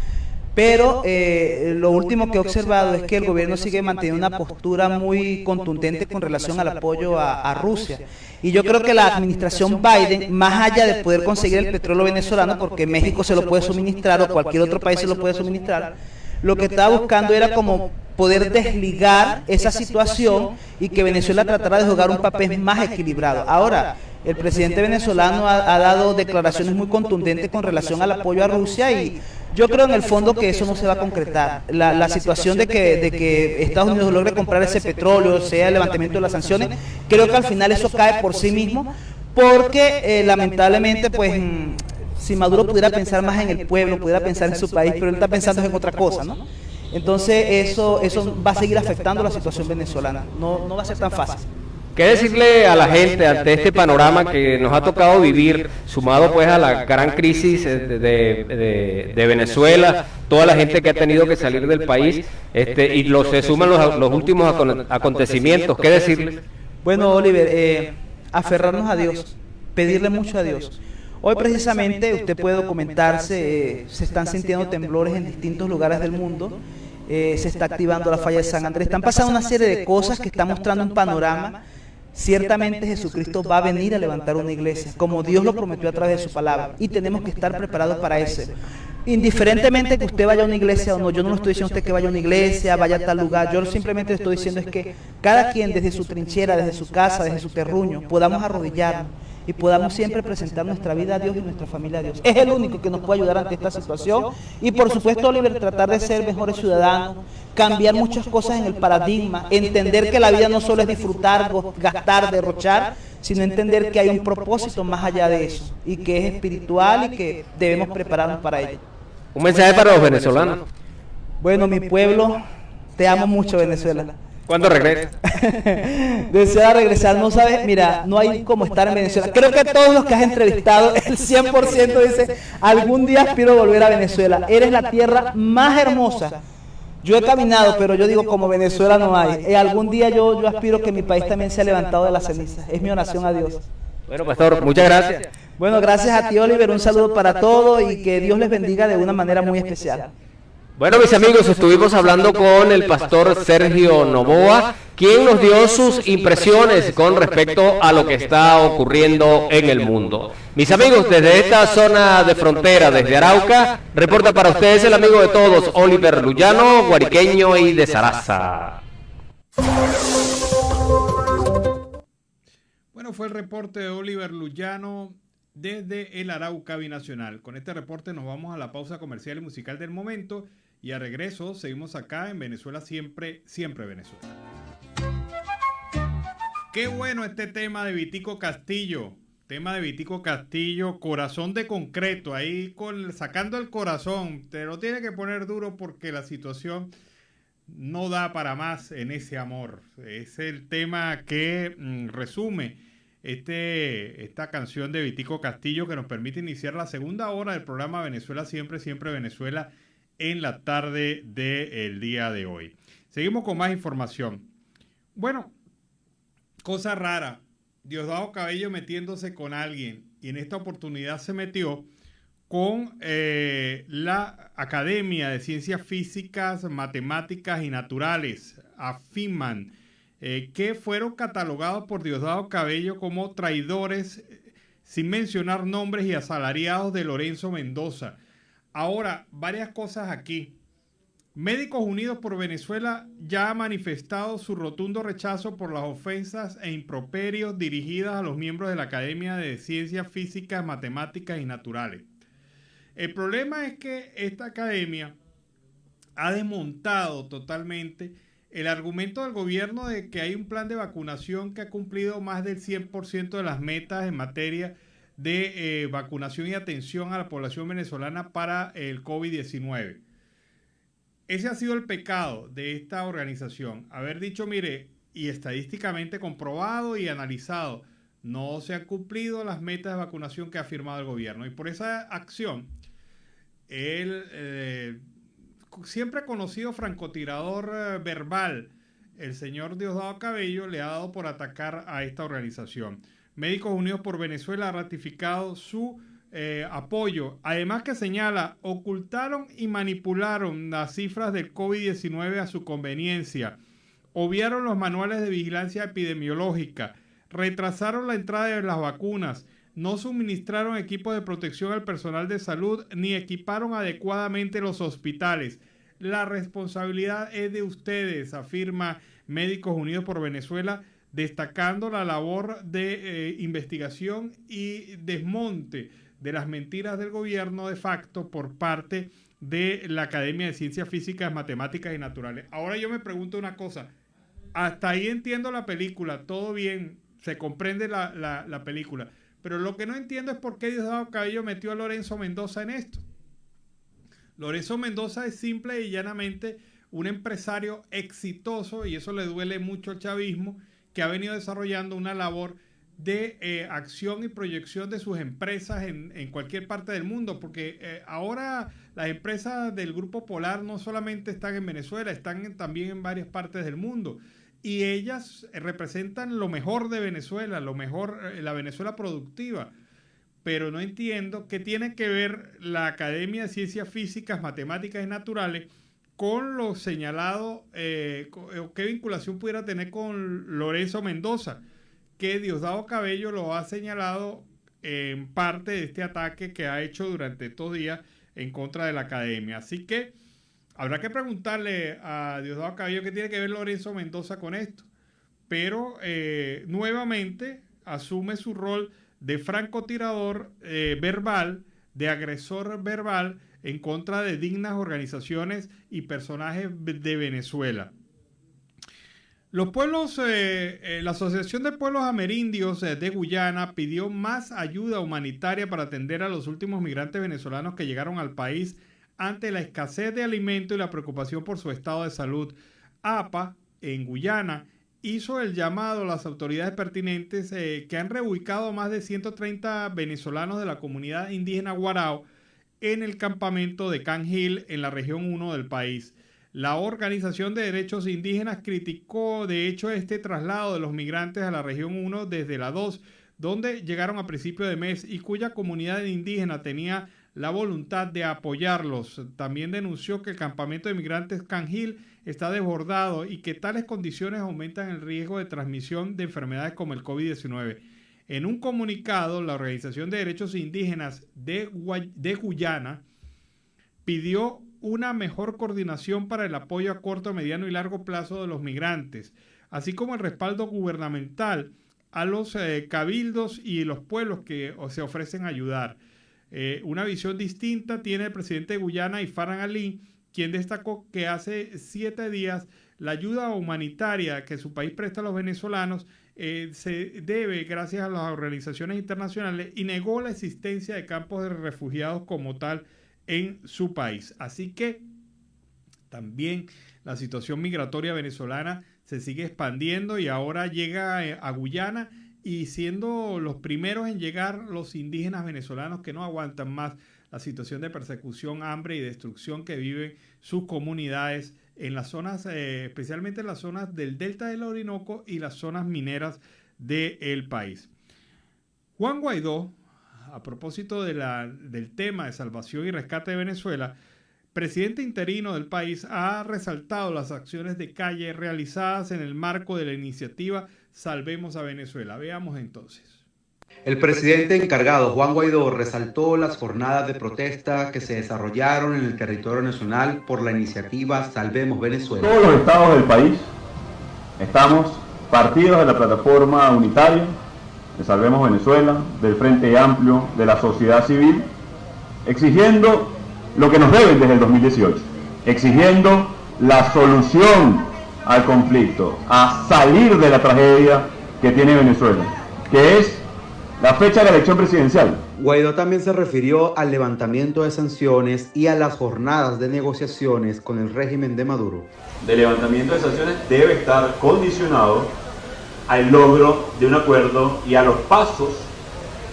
Pero lo último que he observado es que el gobierno sigue manteniendo una postura muy contundente con relación al apoyo a Rusia. Y yo creo que la administración Biden, más allá de poder conseguir el petróleo venezolano, porque México se lo puede suministrar o cualquier otro país se lo puede suministrar, lo que estaba buscando era como poder desligar esa situación y que Venezuela tratara de jugar un papel más equilibrado. Ahora, el presidente venezolano ha dado declaraciones muy contundentes con relación al apoyo a Rusia y yo creo en el fondo que eso no se va a concretar. La situación de que Estados Unidos logre comprar ese petróleo, sea el levantamiento de las sanciones, creo que al final eso cae por sí mismo porque lamentablemente pues si Maduro pudiera pensar más en el pueblo, pudiera pensar en su país, pero él está pensando en otra cosa, ¿no? Entonces eso va a seguir afectando la situación venezolana, no va a ser tan fácil. ¿Qué decirle a la gente ante este panorama que nos ha tocado vivir, sumado pues a la gran crisis de Venezuela, toda la gente que ha tenido que salir del país, y se suman los últimos acontecimientos? ¿Qué decirle? Bueno, Oliver, aferrarnos a Dios, pedirle mucho a Dios. Hoy precisamente usted puede documentarse, se están sintiendo temblores en distintos lugares del mundo, se está activando la falla de San Andrés, están pasando una serie de cosas que están mostrando un panorama. Ciertamente Jesucristo va a venir a levantar una iglesia, como Dios lo prometió a través de su palabra, y tenemos que estar preparados para eso. Indiferentemente que usted vaya a una iglesia o no, yo no le estoy diciendo a usted que vaya a una iglesia, vaya a tal lugar, yo simplemente le estoy diciendo es que cada quien desde su trinchera, desde su casa, desde su terruño, podamos arrodillarnos y podamos siempre presentar nuestra vida a Dios y nuestra familia a Dios. Es el único que nos puede ayudar ante esta situación y por supuesto, Oliver, tratar de ser mejores ciudadanos, cambiar muchas cosas en el paradigma, entender que la vida no solo es disfrutar, gastar, derrochar, sino entender que hay un propósito más allá de eso y que es espiritual y que debemos prepararnos para ello. Un mensaje para los venezolanos. Bueno, mi pueblo, te amo mucho, Venezuela. ¿Cuándo regresa? Desea regresar, no sabes, mira, no hay como estar en Venezuela. Creo que todos los que has entrevistado, el 100% dice, algún día aspiro a volver a Venezuela. Eres la tierra más hermosa. Yo he caminado, pero yo digo, como Venezuela no hay. Algún día yo aspiro que mi país también sea levantado de las cenizas. Es mi oración a Dios. Bueno, pastor, muchas gracias. Bueno, gracias a ti, Oliver. Un saludo para todos y que Dios les bendiga de una manera muy especial. Bueno, mis amigos, estuvimos hablando con el pastor Sergio Novoa, quien nos dio sus impresiones con respecto a lo que está ocurriendo en el mundo. Mis amigos, desde esta zona de frontera, desde Arauca, reporta para ustedes el amigo de todos, Oliver Lullano, guariqueño y de Zaraza. Bueno, fue el reporte de Oliver Lullano desde el Arauca Binacional. Con este reporte nos vamos a la pausa comercial y musical del momento y a regreso seguimos acá en Venezuela Siempre, Siempre Venezuela. Qué bueno este tema de Vitico Castillo. Tema de Vitico Castillo, corazón de concreto, ahí sacando el corazón. Te lo tiene que poner duro porque la situación no da para más en ese amor. Es el tema que resume esta canción de Vitico Castillo que nos permite iniciar la segunda hora del programa Venezuela Siempre, Siempre Venezuela en la tarde del día de hoy. Seguimos con más información. Bueno, cosa rara. Diosdado Cabello metiéndose con alguien y en esta oportunidad se metió con la Academia de Ciencias Físicas, Matemáticas y Naturales, AFIMAN, que fueron catalogados por Diosdado Cabello como traidores, sin mencionar nombres, y asalariados de Lorenzo Mendoza. Ahora, varias cosas aquí. Médicos Unidos por Venezuela ya ha manifestado su rotundo rechazo por las ofensas e improperios dirigidas a los miembros de la Academia de Ciencias Físicas, Matemáticas y Naturales. El problema es que esta academia ha desmontado totalmente el argumento del gobierno de que hay un plan de vacunación que ha cumplido más del 100% de las metas en materia de vacunación y atención a la población venezolana para el COVID-19. Ese ha sido el pecado de esta organización. Haber dicho, mire, y estadísticamente comprobado y analizado, no se han cumplido las metas de vacunación que ha firmado el gobierno. Y por esa acción, el siempre conocido francotirador verbal, el señor Diosdado Cabello, le ha dado por atacar a esta organización. Médicos Unidos por Venezuela ha ratificado su apoyo. Además que señala, ocultaron y manipularon las cifras del COVID-19 a su conveniencia, obviaron los manuales de vigilancia epidemiológica, retrasaron la entrada de las vacunas, no suministraron equipos de protección al personal de salud, ni equiparon adecuadamente los hospitales. La responsabilidad es de ustedes, afirma Médicos Unidos por Venezuela, destacando la labor de investigación y desmonte de las mentiras del gobierno de facto por parte de la Academia de Ciencias Físicas, Matemáticas y Naturales. Ahora yo me pregunto una cosa, hasta ahí entiendo la película, todo bien, se comprende la película, pero lo que no entiendo es por qué Diosdado Cabello metió a Lorenzo Mendoza en esto. Lorenzo Mendoza es simple y llanamente un empresario exitoso, y eso le duele mucho al chavismo, que ha venido desarrollando una labor de acción y proyección de sus empresas en cualquier parte del mundo, porque ahora las empresas del Grupo Polar no solamente están en Venezuela, están también en varias partes del mundo, y ellas representan lo mejor de Venezuela, lo mejor, la Venezuela productiva. Pero no entiendo qué tiene que ver la Academia de Ciencias Físicas, Matemáticas y Naturales con lo señalado, qué vinculación pudiera tener con Lorenzo Mendoza, que Diosdado Cabello lo ha señalado en parte de este ataque que ha hecho durante estos días en contra de la academia. Así que habrá que preguntarle a Diosdado Cabello qué tiene que ver Lorenzo Mendoza con esto. Pero nuevamente asume su rol de francotirador verbal, de agresor verbal en contra de dignas organizaciones y personajes de Venezuela. Los pueblos, la Asociación de Pueblos Amerindios de Guyana pidió más ayuda humanitaria para atender a los últimos migrantes venezolanos que llegaron al país ante la escasez de alimentos y la preocupación por su estado de salud. APA, en Guyana, hizo el llamado a las autoridades pertinentes que han reubicado a más de 130 venezolanos de la comunidad indígena Guarao en el campamento de Can Hill, en la región 1 del país. La Organización de Derechos Indígenas criticó de hecho este traslado de los migrantes a la región 1 desde la 2, donde llegaron a principio de mes y cuya comunidad indígena tenía la voluntad de apoyarlos. También denunció que el campamento de migrantes Can Hill está desbordado y que tales condiciones aumentan el riesgo de transmisión de enfermedades como el COVID-19. En un comunicado, la Organización de Derechos Indígenas de Guyana pidió una mejor coordinación para el apoyo a corto, mediano y largo plazo de los migrantes, así como el respaldo gubernamental a los cabildos y los pueblos que se ofrecen a ayudar. Una visión distinta tiene el presidente de Guyana, Farhan Ali, quien destacó que hace 7 días la ayuda humanitaria que su país presta a los venezolanos se debe gracias a las organizaciones internacionales y negó la existencia de campos de refugiados como tal en su país. Así que también la situación migratoria venezolana se sigue expandiendo y ahora llega a Guyana, y siendo los primeros en llegar los indígenas venezolanos que no aguantan más la situación de persecución, hambre y destrucción que viven sus comunidades en las zonas, especialmente en las zonas del delta del Orinoco y las zonas mineras del país. Juan Guaidó, a propósito del tema de salvación y rescate de Venezuela, presidente interino del país ha resaltado las acciones de calle realizadas en el marco de la iniciativa Salvemos a Venezuela. Veamos entonces. El presidente encargado, Juan Guaidó, resaltó las jornadas de protesta que se desarrollaron en el territorio nacional por la iniciativa Salvemos Venezuela. Todos los estados del país estamos partidos de la plataforma unitaria de Salvemos Venezuela, del Frente Amplio, de la sociedad civil, exigiendo lo que nos deben desde el 2018, exigiendo la solución al conflicto, a salir de la tragedia que tiene Venezuela, que es la fecha de la elección presidencial. Guaidó también se refirió al levantamiento de sanciones y a las jornadas de negociaciones con el régimen de Maduro. El levantamiento de sanciones debe estar condicionado al logro de un acuerdo y a los pasos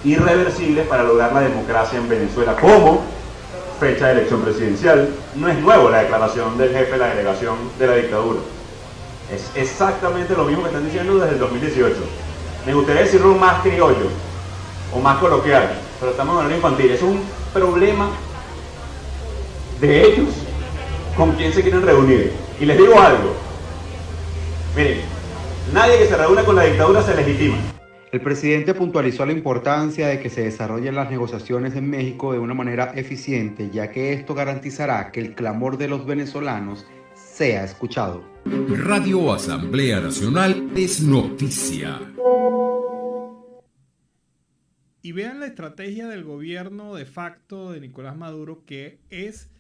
irreversibles para lograr la democracia en Venezuela, como fecha de elección presidencial. No es nuevo la declaración del jefe de la delegación de la dictadura. Es exactamente lo mismo que están diciendo desde el 2018. Me gustaría decirlo más criollo o más coloquial, pero estamos hablando infantil. Es un problema de ellos con quién se quieren reunir. Y les digo algo. Miren, nadie que se reúna con la dictadura se legitima. El presidente puntualizó la importancia de que se desarrollen las negociaciones en México de una manera eficiente, ya que esto garantizará que el clamor de los venezolanos sea escuchado. Radio Asamblea Nacional es noticia. Y vean la estrategia del gobierno de facto de Nicolás Maduro, que es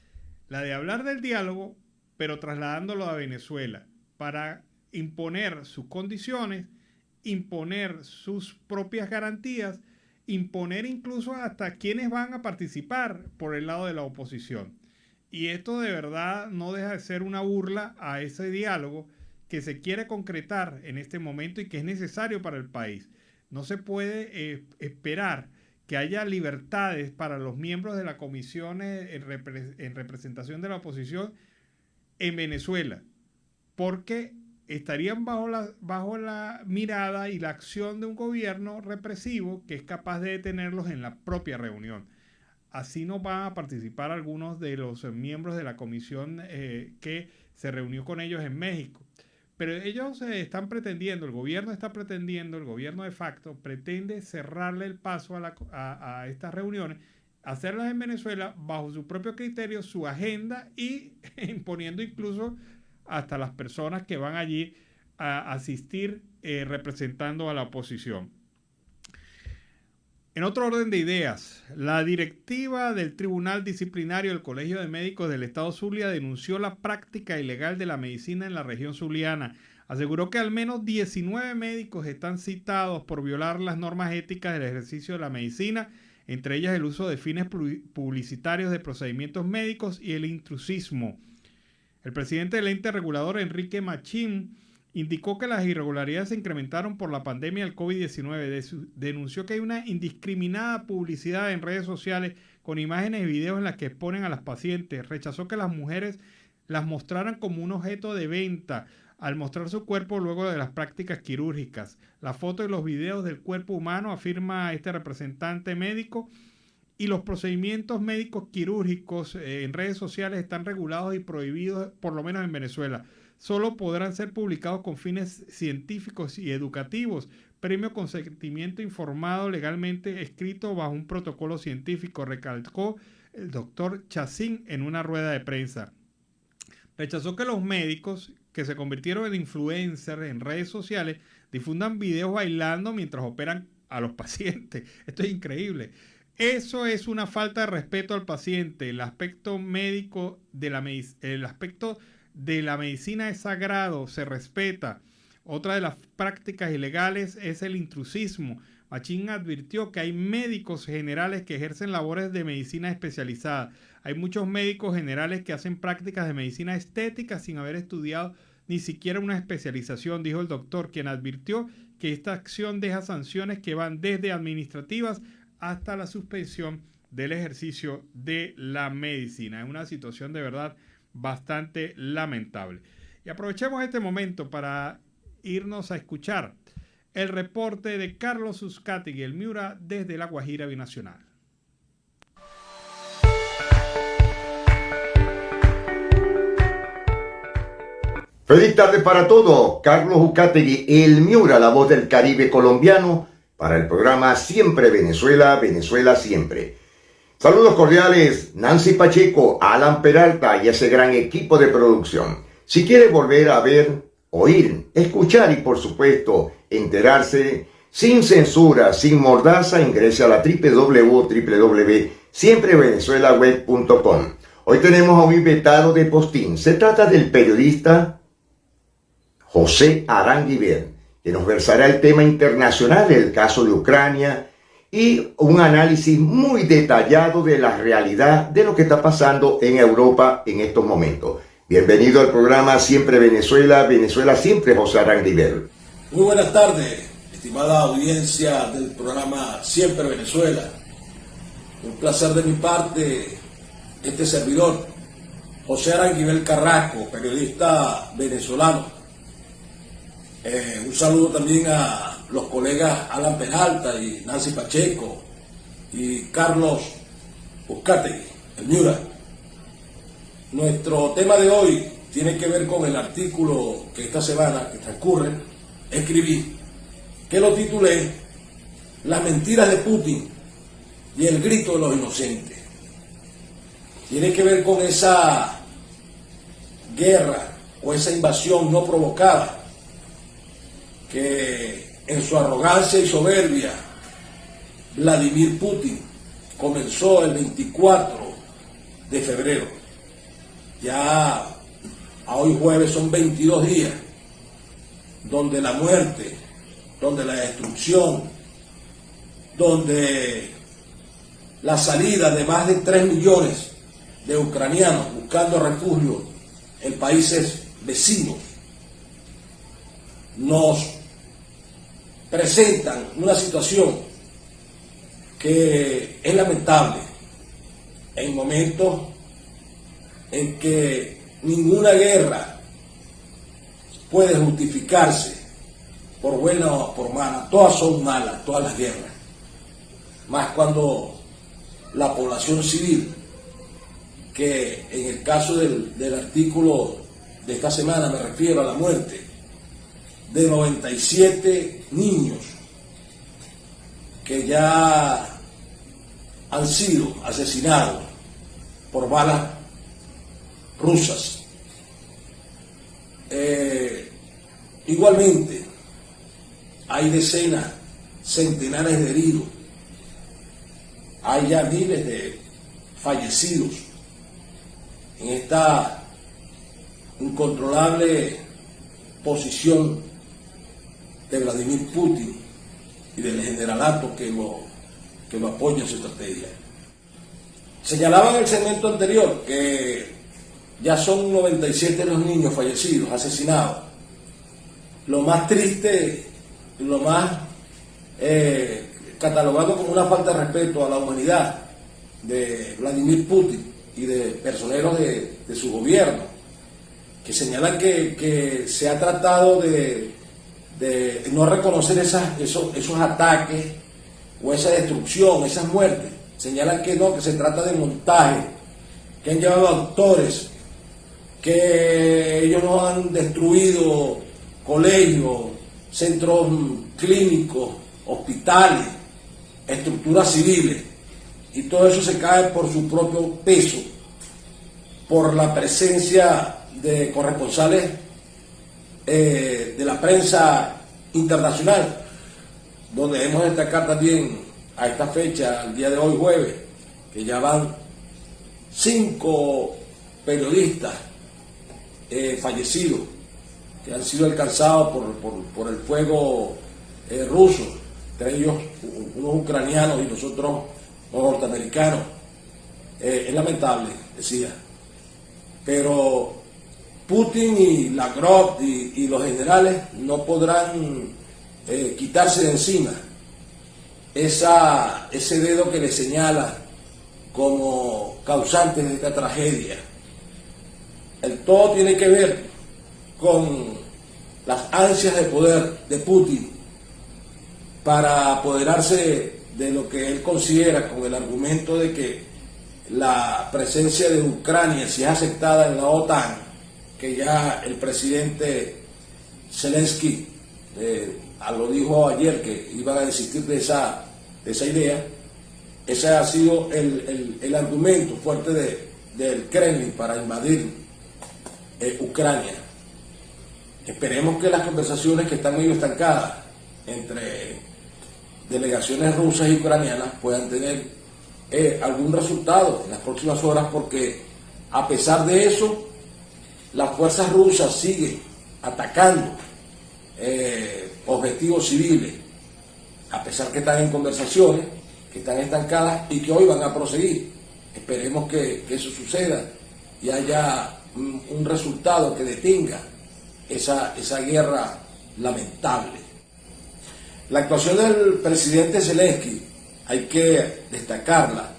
la de hablar del diálogo, pero trasladándolo a Venezuela para imponer sus condiciones, imponer sus propias garantías, imponer incluso hasta quienes van a participar por el lado de la oposición. Y esto de verdad no deja de ser una burla a ese diálogo que se quiere concretar en este momento y que es necesario para el país. No se puede esperar que haya libertades para los miembros de la comisión en representación de la oposición en Venezuela, porque estarían bajo la mirada y la acción de un gobierno represivo que es capaz de detenerlos en la propia reunión. Así no van a participar algunos de los miembros de la comisión que se reunió con ellos en México. Pero ellos están pretendiendo, el gobierno el gobierno de facto pretende cerrarle el paso a estas reuniones, hacerlas en Venezuela bajo su propio criterio, su agenda y imponiendo incluso hasta las personas que van allí a asistir representando a la oposición. En otro orden de ideas, la directiva del Tribunal Disciplinario del Colegio de Médicos del Estado Zulia denunció la práctica ilegal de la medicina en la región zuliana. Aseguró que al menos 19 médicos están citados por violar las normas éticas del ejercicio de la medicina, entre ellas el uso de fines publicitarios de procedimientos médicos y el intrusismo. El presidente del ente regulador, Enrique Machín, indicó que las irregularidades se incrementaron por la pandemia del COVID-19. Denunció que hay una indiscriminada publicidad en redes sociales con imágenes y videos en las que exponen a las pacientes. Rechazó que las mujeres las mostraran como un objeto de venta al mostrar su cuerpo luego de las prácticas quirúrgicas. La foto y los videos del cuerpo humano, afirma este representante médico, y los procedimientos médicos quirúrgicos en redes sociales están regulados y prohibidos, por lo menos en Venezuela. Solo podrán ser publicados con fines científicos y educativos, previo consentimiento informado legalmente escrito bajo un protocolo científico, recalcó el doctor Chacín en una rueda de prensa. Rechazó que los médicos que se convirtieron en influencers en redes sociales difundan videos bailando mientras operan a los pacientes. Esto es increíble. Eso es una falta de respeto al paciente. El aspecto médico de la medicina es sagrado, se respeta. Otra de las prácticas ilegales es el intrusismo. Machín advirtió que hay médicos generales que ejercen labores de medicina especializada. Hay muchos médicos generales que hacen prácticas de medicina estética sin haber estudiado ni siquiera una especialización, dijo el doctor, quien advirtió que esta acción deja sanciones que van desde administrativas hasta la suspensión del ejercicio de la medicina. Es una situación de verdad bastante lamentable. Y aprovechemos este momento para irnos a escuchar el reporte de Carlos Uzcategui, el Miura, desde La Guajira Binacional. Feliz tarde para todos. Carlos Uzcategui, el Miura, la voz del Caribe colombiano, para el programa Siempre Venezuela, Venezuela Siempre. Saludos cordiales, Nancy Pacheco, Alan Peralta y ese gran equipo de producción. Si quiere volver a ver, oír, escuchar y por supuesto enterarse sin censura, sin mordaza, ingrese a la www.siemprevenezuelaweb.com. Hoy tenemos a un invitado de postín. Se trata del periodista José Aranguibel, que nos versará el tema internacional, el caso de Ucrania, y un análisis muy detallado de la realidad de lo que está pasando en Europa en estos momentos. Bienvenido al programa Siempre Venezuela, Venezuela Siempre, José Aranguibel. Muy buenas tardes, estimada audiencia del programa Siempre Venezuela. Un placer de mi parte, este servidor, José Aranguibel Carrasco, periodista venezolano. Un saludo también a los colegas Alan Peralta y Nancy Pacheco y Carlos Uzcategui, el Miura. Nuestro tema de hoy tiene que ver con el artículo que esta semana que transcurre escribí, que lo titulé Las mentiras de Putin y el grito de los inocentes. Tiene que ver con esa guerra o esa invasión no provocada que en su arrogancia y soberbia Vladimir Putin comenzó el 24 de febrero. Ya a hoy jueves son 22 días donde la muerte, donde la destrucción, donde la salida de más de 3 millones de ucranianos buscando refugio en países vecinos nos presentan una situación que es lamentable en momentos en que ninguna guerra puede justificarse por buena o por mala. Todas son malas, todas las guerras. Más cuando la población civil, que en el caso del artículo de esta semana me refiero a la muerte de 97 niños que ya han sido asesinados por balas rusas. Igualmente, hay decenas, centenares de heridos, hay ya miles de fallecidos en esta incontrolable posición de Vladimir Putin y del generalato que lo apoya en su estrategia. Señalaba en el segmento anterior que ya son 97 los niños fallecidos, asesinados. Lo más triste, lo más catalogado como una falta de respeto a la humanidad de Vladimir Putin y de personeros de su gobierno, que señalan que se ha tratado de no reconocer esos ataques o esa destrucción, esas muertes. Señalan que no, que se trata de montaje, que han llevado autores, que ellos no han destruido colegios, centros clínicos, hospitales, estructuras civiles, y todo eso se cae por su propio peso, por la presencia de corresponsales de la prensa internacional, donde debemos destacar también a esta fecha, al día de hoy jueves, que ya van 5 periodistas fallecidos, que han sido alcanzados por el fuego ruso, entre ellos unos ucranianos y nosotros los norteamericanos. Es lamentable, decía, pero Putin y Lavrov y los generales no podrán quitarse de encima ese dedo que le señala como causantes de esta tragedia. El todo tiene que ver con las ansias de poder de Putin para apoderarse de lo que él considera, con el argumento de que la presencia de Ucrania, si es aceptada en la OTAN, que ya el presidente Zelensky lo dijo ayer que iban a desistir de esa idea. Ese ha sido el argumento fuerte del Kremlin para invadir Ucrania. Esperemos que las conversaciones que están medio estancadas entre delegaciones rusas y ucranianas puedan tener algún resultado en las próximas horas, porque a pesar de eso, las fuerzas rusas siguen atacando objetivos civiles, a pesar que están en conversaciones, que están estancadas y que hoy van a proseguir. Esperemos que eso suceda y haya un resultado que detenga esa guerra lamentable. La actuación del presidente Zelensky hay que destacarla,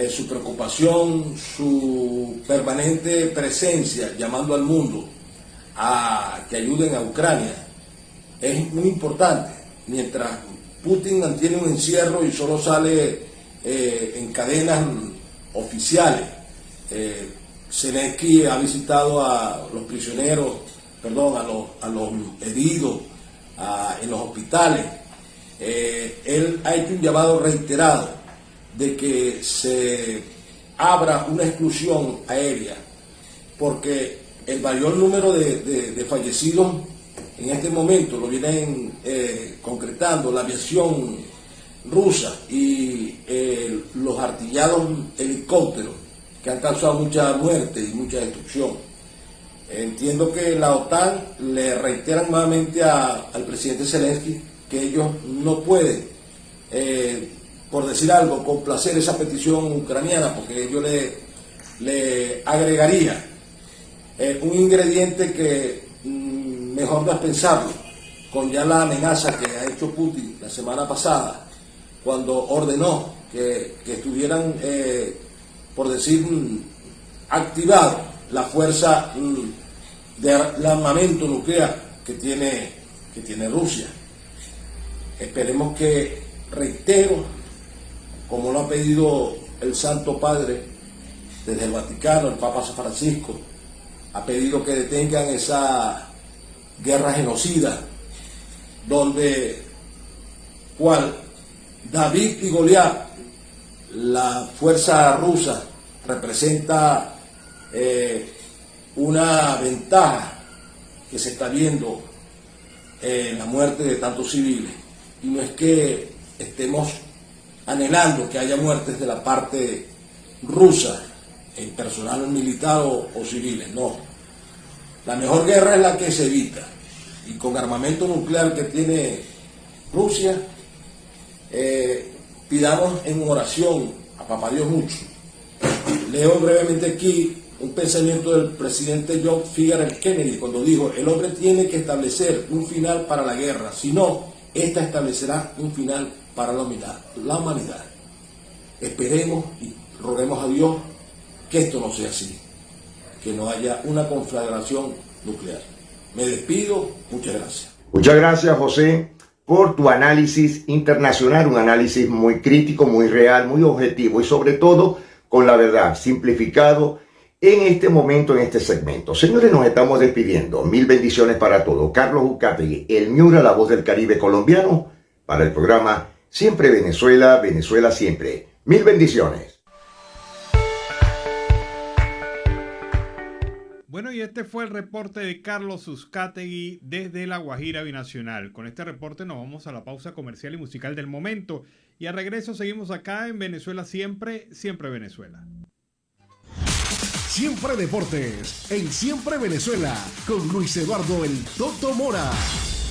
su preocupación, su permanente presencia llamando al mundo a que ayuden a Ucrania es muy importante. Mientras Putin mantiene un encierro y solo sale en cadenas oficiales, Zelensky ha visitado a los prisioneros, a los heridos en los hospitales. Él ha hecho un llamado reiterado de que se abra una exclusión aérea, porque el mayor número de fallecidos en este momento lo vienen concretando la aviación rusa y los artillados helicópteros, que han causado mucha muerte y mucha destrucción. Entiendo que la OTAN le reitera nuevamente al presidente Zelensky que ellos no pueden, por decir algo, complacer esa petición ucraniana, porque ellos le agregaría un ingrediente que mejor no es pensarlo, con ya la amenaza que ha hecho Putin la semana pasada, cuando ordenó que estuvieran, por decir, activados la fuerza del armamento nuclear que tiene Rusia. Esperemos que, reitero, como lo ha pedido el Santo Padre desde el Vaticano, el Papa Francisco, ha pedido que detengan esa guerra genocida, donde cual David y Goliat, la fuerza rusa representa una ventaja que se está viendo en la muerte de tantos civiles. Y no es que estemos anhelando que haya muertes de la parte rusa, en personal militar o civiles, no. La mejor guerra es la que se evita, y con armamento nuclear que tiene Rusia, pidamos en oración a Papá Dios mucho. Leo brevemente aquí un pensamiento del presidente John F. Kennedy cuando dijo: el hombre tiene que establecer un final para la guerra, si no, esta establecerá un final para la humanidad. Esperemos y roguemos a Dios que esto no sea así, que no haya una conflagración nuclear. Me despido, muchas gracias. Muchas gracias, José, por tu análisis internacional, un análisis muy crítico, muy real, muy objetivo y sobre todo con la verdad, simplificado en este momento, en este segmento. Señores, nos estamos despidiendo. Mil bendiciones para todos. Carlos Ucategui, el Miura, la voz del Caribe colombiano, para el programa Siempre Venezuela, Venezuela Siempre. Mil bendiciones. Bueno, y este fue el reporte de Carlos Uzcategui desde La Guajira Binacional. Con este reporte nos vamos a la pausa comercial y musical del momento. Y al regreso seguimos acá en Venezuela Siempre, Siempre Venezuela. Siempre Deportes, en Siempre Venezuela, con Luis Eduardo El Toto Mora.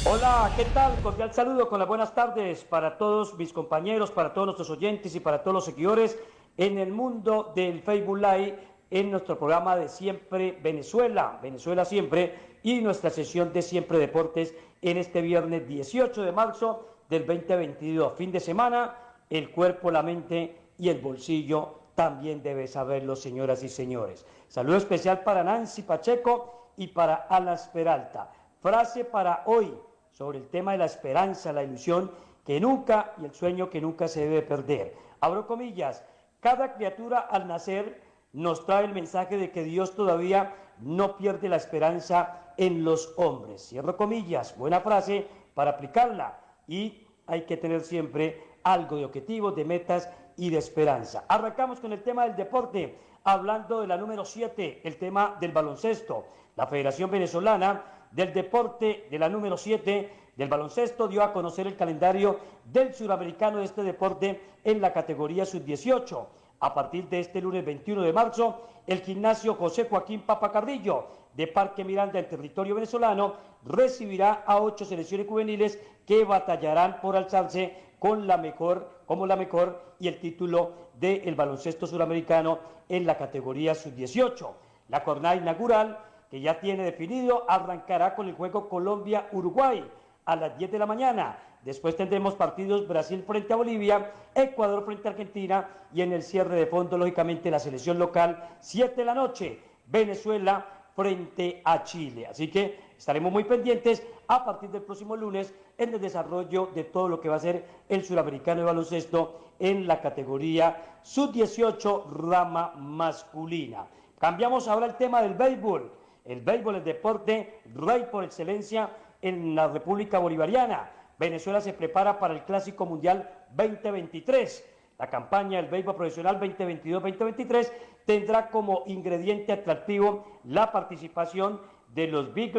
Hola, ¿qué tal? Cordial saludo con las buenas tardes para todos mis compañeros, para todos nuestros oyentes y para todos los seguidores en el mundo del Facebook Live, en nuestro programa de Siempre Venezuela, Venezuela Siempre, y nuestra sesión de Siempre Deportes en este viernes 18 de marzo del 2022. Fin de semana, el cuerpo, la mente y el bolsillo también debe saberlo, señoras y señores. Saludo especial para Nancy Pacheco y para Alas Peralta. Frase para hoy sobre el tema de la esperanza, la ilusión que nunca y el sueño que nunca se debe perder. Abro comillas: cada criatura al nacer nos trae el mensaje de que Dios todavía no pierde la esperanza en los hombres. Cierro comillas, buena frase para aplicarla, y hay que tener siempre algo de objetivos, de metas y de esperanza. Arrancamos con el tema del deporte, hablando de la número 7, el tema del baloncesto. La Federación Venezolana del Deporte de la número 7 del baloncesto dio a conocer el calendario del suramericano de este deporte en la categoría sub-18. A partir de este lunes 21 de marzo, el gimnasio José Joaquín Papa Carrillo de Parque Miranda en territorio venezolano recibirá a 8 selecciones juveniles que batallarán por alzarse como la mejor y el título del baloncesto suramericano en la categoría sub-18. La jornada inaugural, que ya tiene definido, arrancará con el juego Colombia-Uruguay a las 10 de la mañana. Después tendremos partidos Brasil frente a Bolivia, Ecuador frente a Argentina y en el cierre de fondo, lógicamente, la selección local, 7 de la noche, Venezuela frente a Chile. Así que estaremos muy pendientes a partir del próximo lunes en el desarrollo de todo lo que va a ser el suramericano de baloncesto en la categoría sub-18 rama masculina. Cambiamos ahora el tema del béisbol. El béisbol, el deporte rey por excelencia en la República Bolivariana. Venezuela se prepara para el Clásico Mundial 2023. La campaña del béisbol profesional 2022-2023 tendrá como ingrediente atractivo la participación de los Big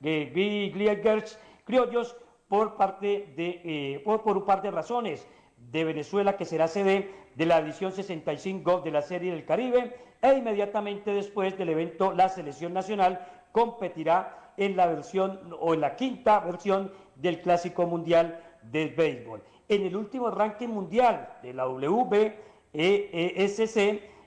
Leaguers criollos por un par de razones. De Venezuela, que será sede de la edición 65 de la Serie del Caribe, e inmediatamente después del evento la selección nacional competirá en la versión o en la quinta versión del Clásico Mundial de Béisbol. En el último ranking mundial de la WBESC,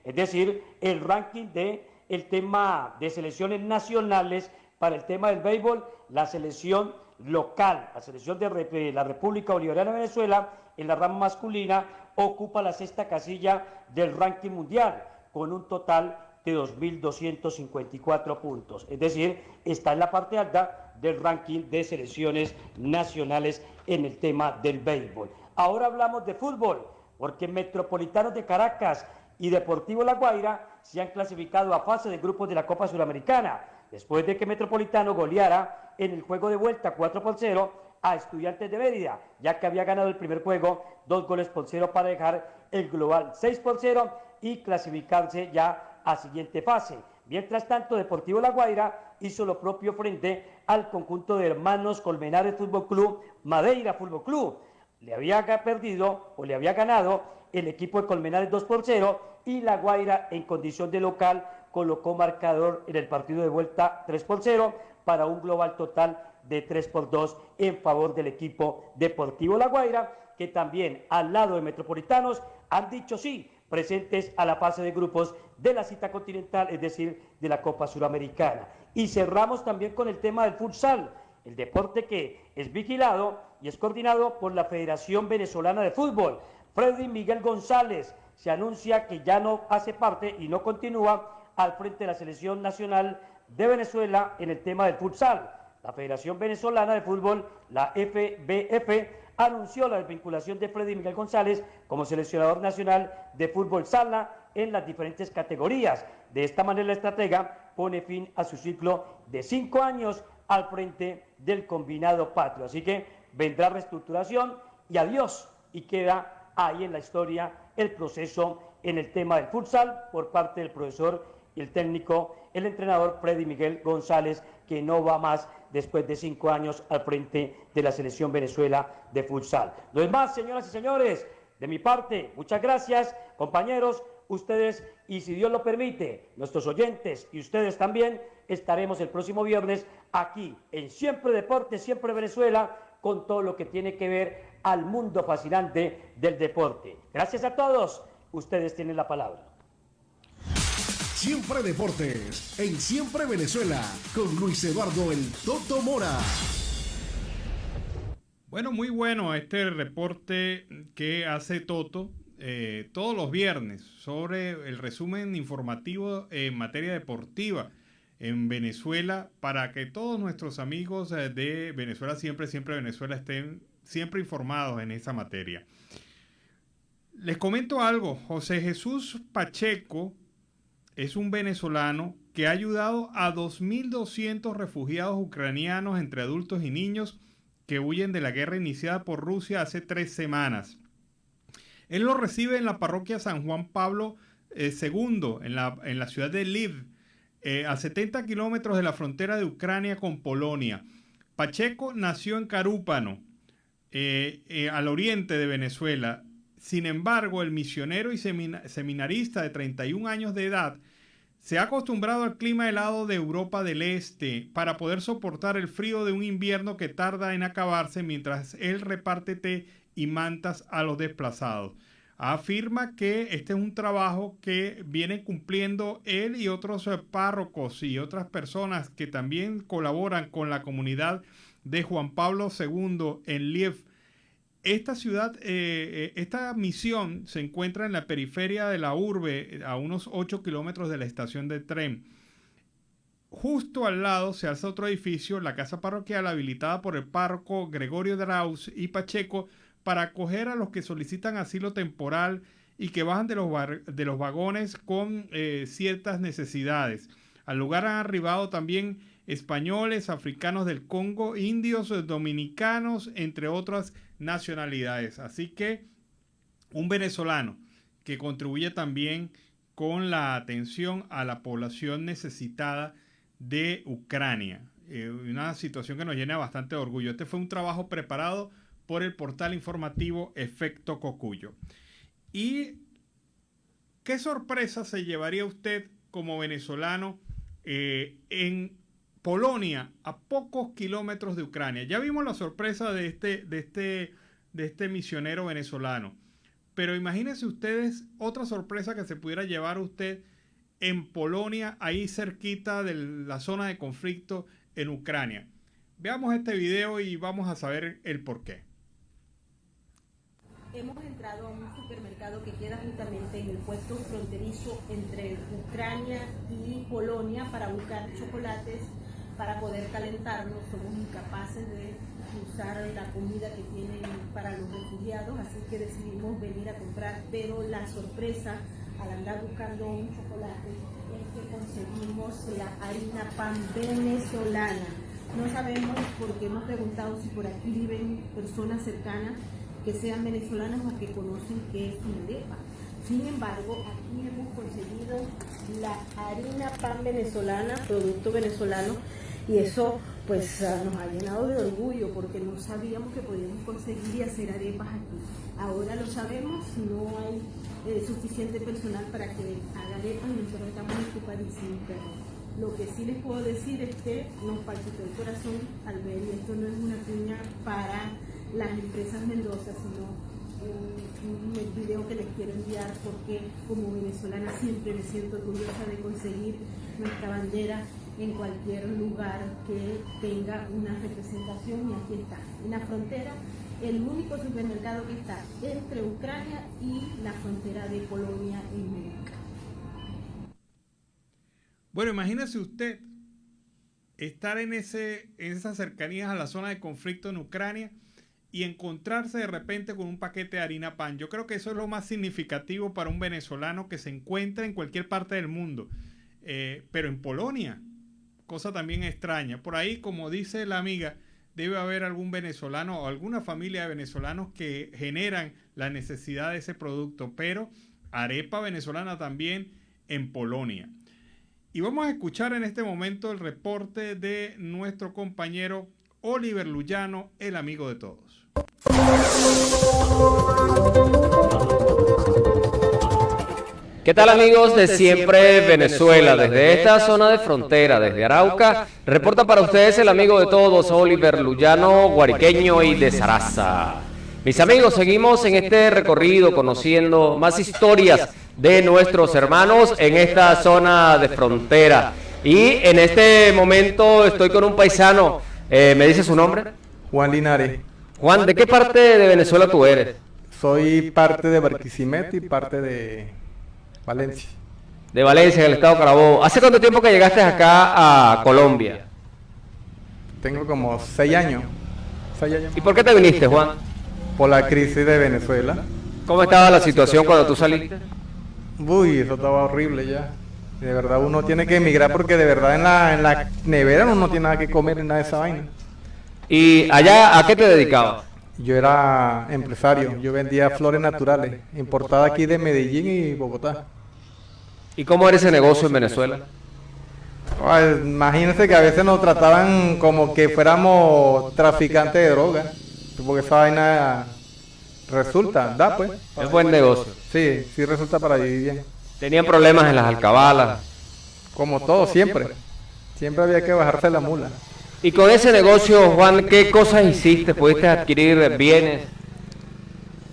es decir, el ranking del tema de selecciones nacionales para el tema del béisbol, la selección local, la selección de la República Bolivariana de Venezuela, en la rama masculina, ocupa la 6ª casilla del ranking mundial, con un total de 2.254 puntos. Es decir, está en la parte alta del ranking de selecciones nacionales en el tema del béisbol. Ahora hablamos de fútbol, porque Metropolitanos de Caracas y Deportivo La Guaira se han clasificado a fase de grupos de la Copa Suramericana, después de que Metropolitano goleara en el juego de vuelta 4-0 a Estudiantes de Mérida, ya que había ganado el primer juego 2-0 para dejar el global 6-0 y clasificarse ya a siguiente fase. Mientras tanto, Deportivo La Guaira hizo lo propio frente al conjunto de Hermanos Colmenares Fútbol Club, Madeira Fútbol Club. Le había ganado el equipo de Colmenares 2-0 y La Guaira, en condición de local, colocó marcador en el partido de vuelta 3-0 para un global total de 3-2 en favor del equipo Deportivo La Guaira, que también al lado de Metropolitanos han dicho sí, presentes a la fase de grupos de la cita continental, es decir, de la Copa Suramericana. Y cerramos también con el tema del futsal, el deporte que es vigilado y es coordinado por la Federación Venezolana de Fútbol. Freddy Miguel González se anuncia que ya no hace parte y no continúa al frente de la Selección Nacional de Venezuela en el tema del futsal. La Federación Venezolana de Fútbol, la FBF, anunció la desvinculación de Freddy Miguel González como seleccionador nacional de fútbol sala en las diferentes categorías. De esta manera, la estratega pone fin a su ciclo de 5 años al frente del combinado patrio. Así que vendrá reestructuración y adiós, y queda ahí en la historia el proceso en el tema del futsal por parte del profesor y el técnico, el entrenador Freddy Miguel González, que no va más después de 5 años al frente de la selección Venezuela de futsal. No es más, señoras y señores, de mi parte, muchas gracias, compañeros, ustedes, y si Dios lo permite, nuestros oyentes y ustedes también, estaremos el próximo viernes aquí en Siempre Deporte, Siempre Venezuela, con todo lo que tiene que ver al mundo fascinante del deporte. Gracias a todos, ustedes tienen la palabra. Siempre Deportes, en Siempre Venezuela, con Luis Eduardo El Toto Mora. Bueno, muy bueno este reporte que hace Toto todos los viernes sobre el resumen informativo en materia deportiva en Venezuela, para que todos nuestros amigos de Venezuela Siempre Venezuela estén siempre informados en esa materia. Les comento algo. José Jesús Pacheco es un venezolano que ha ayudado a 2.200 refugiados ucranianos entre adultos y niños que huyen de la guerra iniciada por Rusia hace 3 semanas. Él lo recibe en la parroquia San Juan Pablo II, en la ciudad de Lviv, a 70 kilómetros de la frontera de Ucrania con Polonia. Pacheco nació en Carúpano, al oriente de Venezuela. Sin embargo, el misionero y seminarista de 31 años de edad se ha acostumbrado al clima helado de Europa del Este para poder soportar el frío de un invierno que tarda en acabarse mientras él reparte té y mantas a los desplazados. Afirma que este es un trabajo que viene cumpliendo él y otros párrocos y otras personas que también colaboran con la comunidad de Juan Pablo II en Lviv. Esta ciudad, esta misión se encuentra en la periferia de la urbe, a unos 8 kilómetros de la estación de tren. Justo al lado se alza otro edificio, la casa parroquial, habilitada por el párroco Gregorio Drauz y Pacheco para acoger a los que solicitan asilo temporal y que bajan de los vagones con ciertas necesidades. Al lugar han arribado también españoles, africanos del Congo, indios, dominicanos, entre otras nacionalidades. Así que un venezolano que contribuye también con la atención a la población necesitada de Ucrania. Una situación que nos llena bastante de orgullo. Este fue un trabajo preparado por el portal informativo Efecto Cocuyo. ¿Y qué sorpresa se llevaría usted como venezolano en Polonia, a pocos kilómetros de Ucrania? Ya vimos la sorpresa de este misionero venezolano, pero imagínense ustedes otra sorpresa que se pudiera llevar usted en Polonia, ahí cerquita de la zona de conflicto en Ucrania. Veamos este video y vamos a saber el porqué. Hemos entrado a un supermercado que queda justamente en el puesto fronterizo entre Ucrania y Polonia para buscar chocolates para poder calentarnos. Somos incapaces de usar la comida que tienen para los refugiados, así que decidimos venir a comprar, pero la sorpresa al andar buscando un chocolate es que conseguimos la harina pan venezolana. No sabemos, porque hemos preguntado si por aquí viven personas cercanas que sean venezolanas o que conocen qué es una arepa. Sin embargo, aquí hemos conseguido la harina pan venezolana, producto venezolano, y eso pues nos ha llenado de orgullo porque no sabíamos que podíamos conseguir y hacer arepas aquí. Ahora lo sabemos, no hay suficiente personal para que haga arepas y nosotros estamos ocupadísimos, pero lo que sí les puedo decir es que nos palpitó el corazón al ver, y esto no es una cuña para las empresas Mendoza, sino un video que les quiero enviar porque como venezolana siempre me siento orgullosa de conseguir nuestra bandera en cualquier lugar que tenga una representación, y aquí está, en la frontera, el único supermercado que está entre Ucrania y la frontera de Polonia y México. Bueno, imagínese usted estar en esas cercanías a la zona de conflicto en Ucrania y encontrarse de repente con un paquete de harina pan. Yo creo que eso es lo más significativo para un venezolano que se encuentra en cualquier parte del mundo. Pero en Polonia, cosa también extraña. Por ahí, como dice la amiga, debe haber algún venezolano o alguna familia de venezolanos que generan la necesidad de ese producto. Pero arepa venezolana también en Polonia. Y vamos a escuchar en este momento el reporte de nuestro compañero Oliver Luyano, el amigo de todos. ¿Qué tal, amigos de Siempre Venezuela? Desde esta zona de frontera, desde Arauca, reporta para ustedes el amigo de todos, Oliver Luyano, guariqueño y de Zaraza. Mis amigos, seguimos en este recorrido conociendo más historias de nuestros hermanos en esta zona de frontera. Y en este momento estoy con un paisano. ¿Me dice su nombre? Juan Linares. Juan, ¿de qué parte de Venezuela tú eres? Soy parte de Barquisimeto y parte de Valencia. De Valencia, en el estado Carabobo. ¿Hace cuánto tiempo que llegaste acá a Colombia? Tengo como 6 años. 6 años. ¿Y por qué te viniste, Juan? Por la crisis de Venezuela. ¿Cómo estaba la situación cuando tú saliste? Uy, eso estaba horrible ya. De verdad uno tiene que emigrar porque de verdad en la nevera uno no tiene nada que comer ni nada de esa vaina. ¿Y allá a qué te dedicabas? Yo era empresario, yo vendía flores naturales, importadas aquí de Medellín y Bogotá. ¿Y cómo era ese negocio en Venezuela? Ay, imagínense que a veces nos trataban como que fuéramos traficantes de droga, porque esa vaina resulta, da pues. Es buen negocio. Sí, sí resulta para vivir bien. ¿Tenían problemas en las alcabalas? Como todo, siempre. Siempre había que bajarse la mula. Y con ese negocio, Juan, ¿qué cosas hiciste? ¿Pudiste adquirir bienes?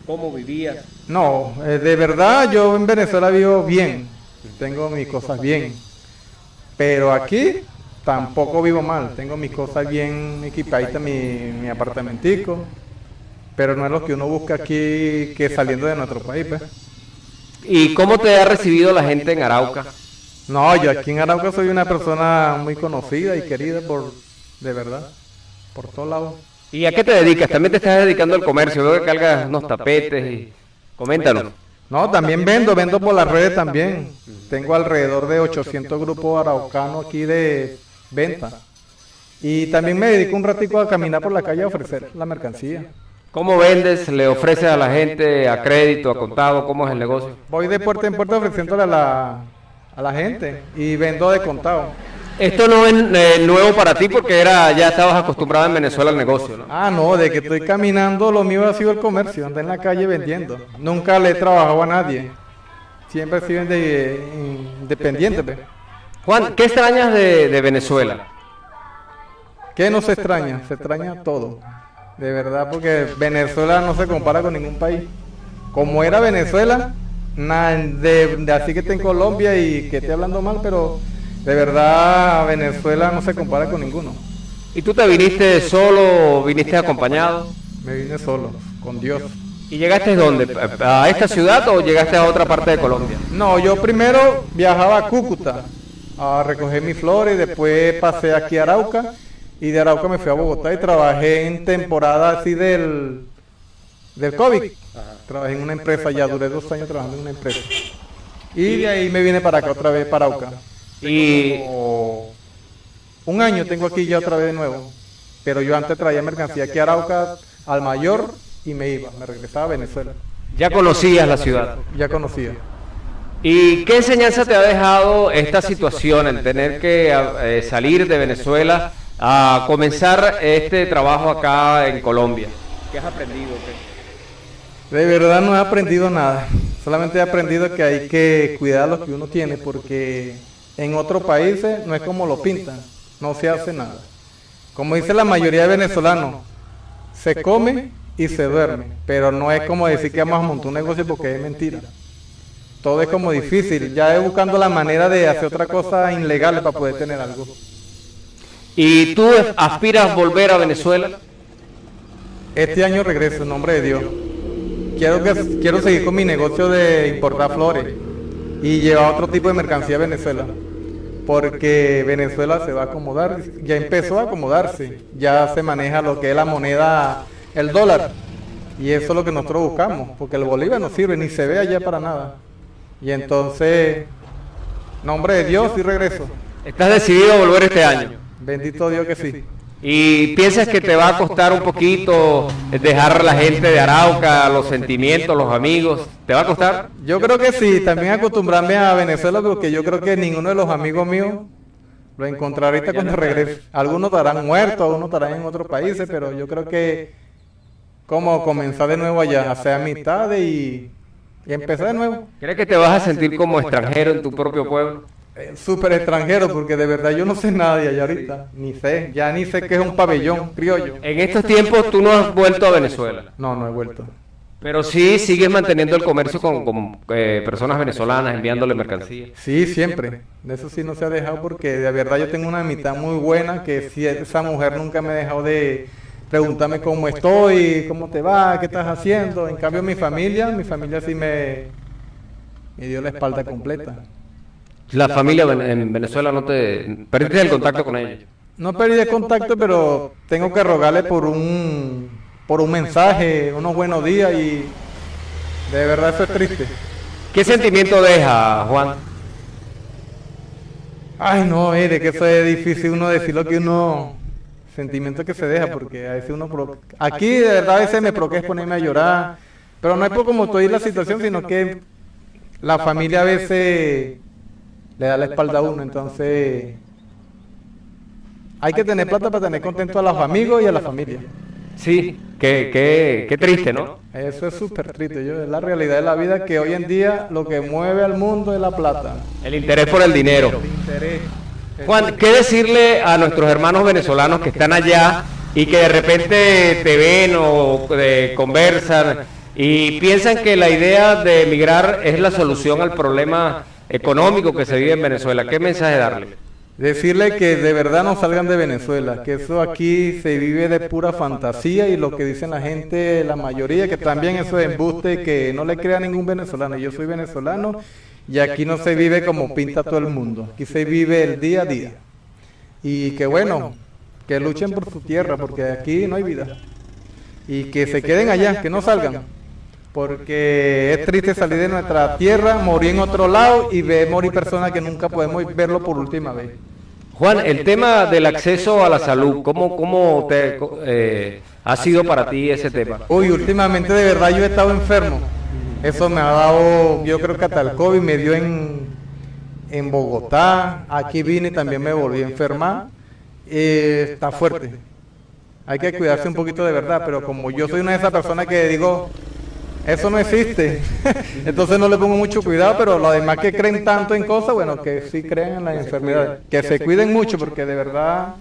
¿Cómo vivías? No, de verdad yo en Venezuela vivo bien, tengo mis cosas bien, pero aquí tampoco vivo mal, tengo mis cosas bien equipaditas, mi apartamentico, pero no es lo que uno busca aquí que saliendo de nuestro país, pues. ¿Y cómo te ha recibido la gente en Arauca? No, yo aquí en Arauca soy una persona muy conocida y querida de verdad, por todos lados. ¿Y a qué te dedicas? También te estás dedicando al comercio, veo que cargas unos tapetes y... Coméntanos. No, también vendo por las redes también. Tengo alrededor de 800 grupos araucanos aquí de venta. Y también me dedico un ratico a caminar por la calle a ofrecer la mercancía. ¿Cómo vendes? ¿Le ofreces a la gente a crédito, a contado? ¿Cómo es el negocio? Voy de puerta en puerta ofreciéndole a la gente y vendo de contado. Esto no es nuevo para ti porque ya estabas acostumbrado en Venezuela al negocio, ¿no? Ah, no, de que estoy caminando, lo mío ha sido el comercio, andar en la calle vendiendo. Nunca le he trabajado a nadie. Siempre he sido independiente. Pues. Juan, ¿qué extrañas de Venezuela? ¿Qué no se extraña? Se extraña todo. De verdad, porque Venezuela no se compara con ningún país. Como era Venezuela, nada de así que esté en Colombia y que esté hablando mal, pero... De verdad, Venezuela no se compara con ninguno. ¿Y tú te viniste solo o viniste acompañado? Me vine solo, con Dios. ¿Y llegaste dónde? ¿A esta ciudad o llegaste a otra parte de Colombia? No, yo primero viajaba a Cúcuta a recoger mis flores, después pasé aquí a Arauca y de Arauca me fui a Bogotá y trabajé en temporada así del COVID. Trabajé en una empresa, ya duré 2 años trabajando en una empresa. Y de ahí me vine para acá otra vez, para Arauca. Y 1 año tengo aquí ya otra vez de nuevo, pero yo antes traía mercancía aquí a Arauca, al Mayor, y me regresaba a Venezuela. ¿Ya conocías la ciudad? Ya conocía. ¿Y qué enseñanza te ha dejado esta situación, el tener que salir de Venezuela a comenzar este trabajo acá en Colombia? ¿Qué has aprendido? De verdad no he aprendido nada, solamente he aprendido que hay que cuidar lo que uno tiene, porque... En otros países no es como lo pintan, no se hace nada. Como dice la mayoría de venezolanos, se come y se duerme, pero no es como decir que vamos a montar un negocio porque es mentira. Todo es como difícil, ya es buscando la manera de hacer otra cosa ilegal para poder tener algo. ¿Y tú aspiras a volver a Venezuela? Este año regreso, en nombre de Dios. Quiero seguir con mi negocio de importar flores y llevar otro tipo de mercancía a Venezuela, porque Venezuela se va a acomodar, ya empezó a acomodarse, ya se maneja lo que es la moneda, el dólar, y eso es lo que nosotros buscamos, porque el bolívar no sirve, ni se ve allá para nada, y entonces, nombre de Dios, y regreso. ¿Estás decidido a volver este año? Bendito Dios que sí. ¿Y piensas que te va a costar un poquito dejar a la gente de Arauca, los sentimientos, los amigos? ¿Te va a costar? Yo creo que sí, también acostumbrarme a Venezuela, porque yo creo que ninguno de los amigos míos lo encontraré ahorita cuando regrese. Algunos estarán muertos, algunos estarán en otros países, pero yo creo que como comenzar de nuevo allá, hacer amistades y empezar de nuevo. ¿Crees que te vas a sentir como extranjero en tu propio pueblo? Súper extranjero, porque de verdad yo no sé nada de allá ahorita, ni sé qué es un pabellón criollo. En estos tiempos tú no has vuelto a Venezuela. No he vuelto. Pero sí sigues manteniendo el comercio con personas venezolanas, enviándole mercancía. Sí, siempre. De eso sí no se ha dejado, porque de verdad yo tengo una amistad muy buena, que si esa mujer nunca me ha dejado de preguntarme cómo estoy, cómo te va, qué estás haciendo. En cambio mi familia sí me dio la espalda completa. La familia en Venezuela no te... ¿Perdiste el contacto con ellos? No perdí el contacto, pero tengo que rogarle por un mensaje, unos buenos días, y de verdad eso es triste. ¿Qué sentimiento deja, Juan? Ay, no, de que eso es difícil uno decir lo que uno... Sentimiento que se deja, porque a veces uno... Aquí, de verdad, a veces me provoca ponerme a llorar, pero no es por como estoy en la situación, sino que la familia a veces le da la espalda a uno, entonces... Hay que tener plata para tener contento a los amigos y a la familia. Sí, qué triste, ¿no? Eso es súper triste, es la realidad de la vida, que hoy en día lo que mueve al mundo es la plata. El interés por el dinero. Juan, ¿qué decirle a nuestros hermanos venezolanos que están allá y que de repente te ven o conversan y piensan que la idea de emigrar es la solución al problema económico que se vive en Venezuela? ¿Qué mensaje darle? Decirle que de verdad no salgan de Venezuela, que eso aquí se vive de pura fantasía y lo que dicen la gente, la mayoría, que también eso es embuste, que no le crea a ningún venezolano. Yo soy venezolano y aquí no se vive como pinta todo el mundo, aquí se vive el día a día. Y que bueno, que luchen por su tierra, porque aquí no hay vida. Y que se queden allá, que no salgan. Porque es triste salir de nuestra tierra, morir en otro lado y ver morir personas que nunca podemos verlo por última vez. Juan, el tema del acceso a la salud, ¿cómo ha sido para ti ese tema? Uy, últimamente de verdad yo he estado enfermo. Eso me ha dado, yo creo que hasta el COVID me dio en Bogotá. Aquí vine y también me volví a enfermar. Está fuerte. Hay que cuidarse un poquito de verdad, pero como yo soy una de esas personas que digo... Eso no existe, entonces no le pongo mucho cuidado, pero los demás que creen tanto en cosas, bueno, que sí creen en las enfermedades, que se cuiden mucho, porque de verdad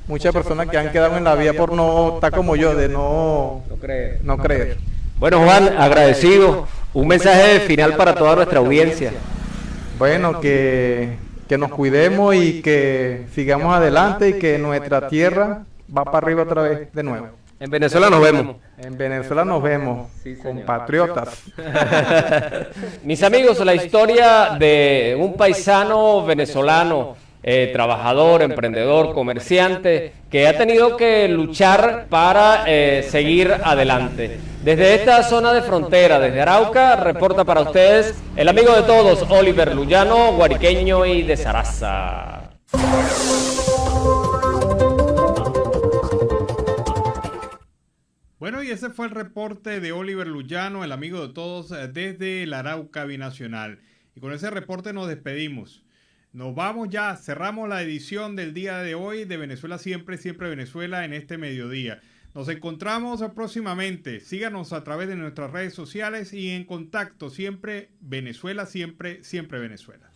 muchas personas que han quedado en la vía por no estar como yo, de no creer. Bueno, Juan, agradecido, un mensaje final para toda nuestra audiencia. Bueno, que nos cuidemos y que sigamos adelante y que nuestra tierra va para arriba otra vez de nuevo. En Venezuela nos vemos. En Venezuela nos vemos, sí, compatriotas. Mis amigos, la historia de un paisano venezolano, trabajador, emprendedor, comerciante, que ha tenido que luchar para seguir adelante. Desde esta zona de frontera, desde Arauca, reporta para ustedes el amigo de todos, Oliver Luyano, guariqueño y de Zaraza. Bueno, y ese fue el reporte de Oliver Luyano, el amigo de todos, desde el Arauca Binacional. Y con ese reporte nos despedimos. Nos vamos ya, cerramos la edición del día de hoy de Venezuela Siempre, Siempre Venezuela en este mediodía. Nos encontramos próximamente. Síganos a través de nuestras redes sociales y en contacto siempre, Venezuela Siempre, Siempre Venezuela.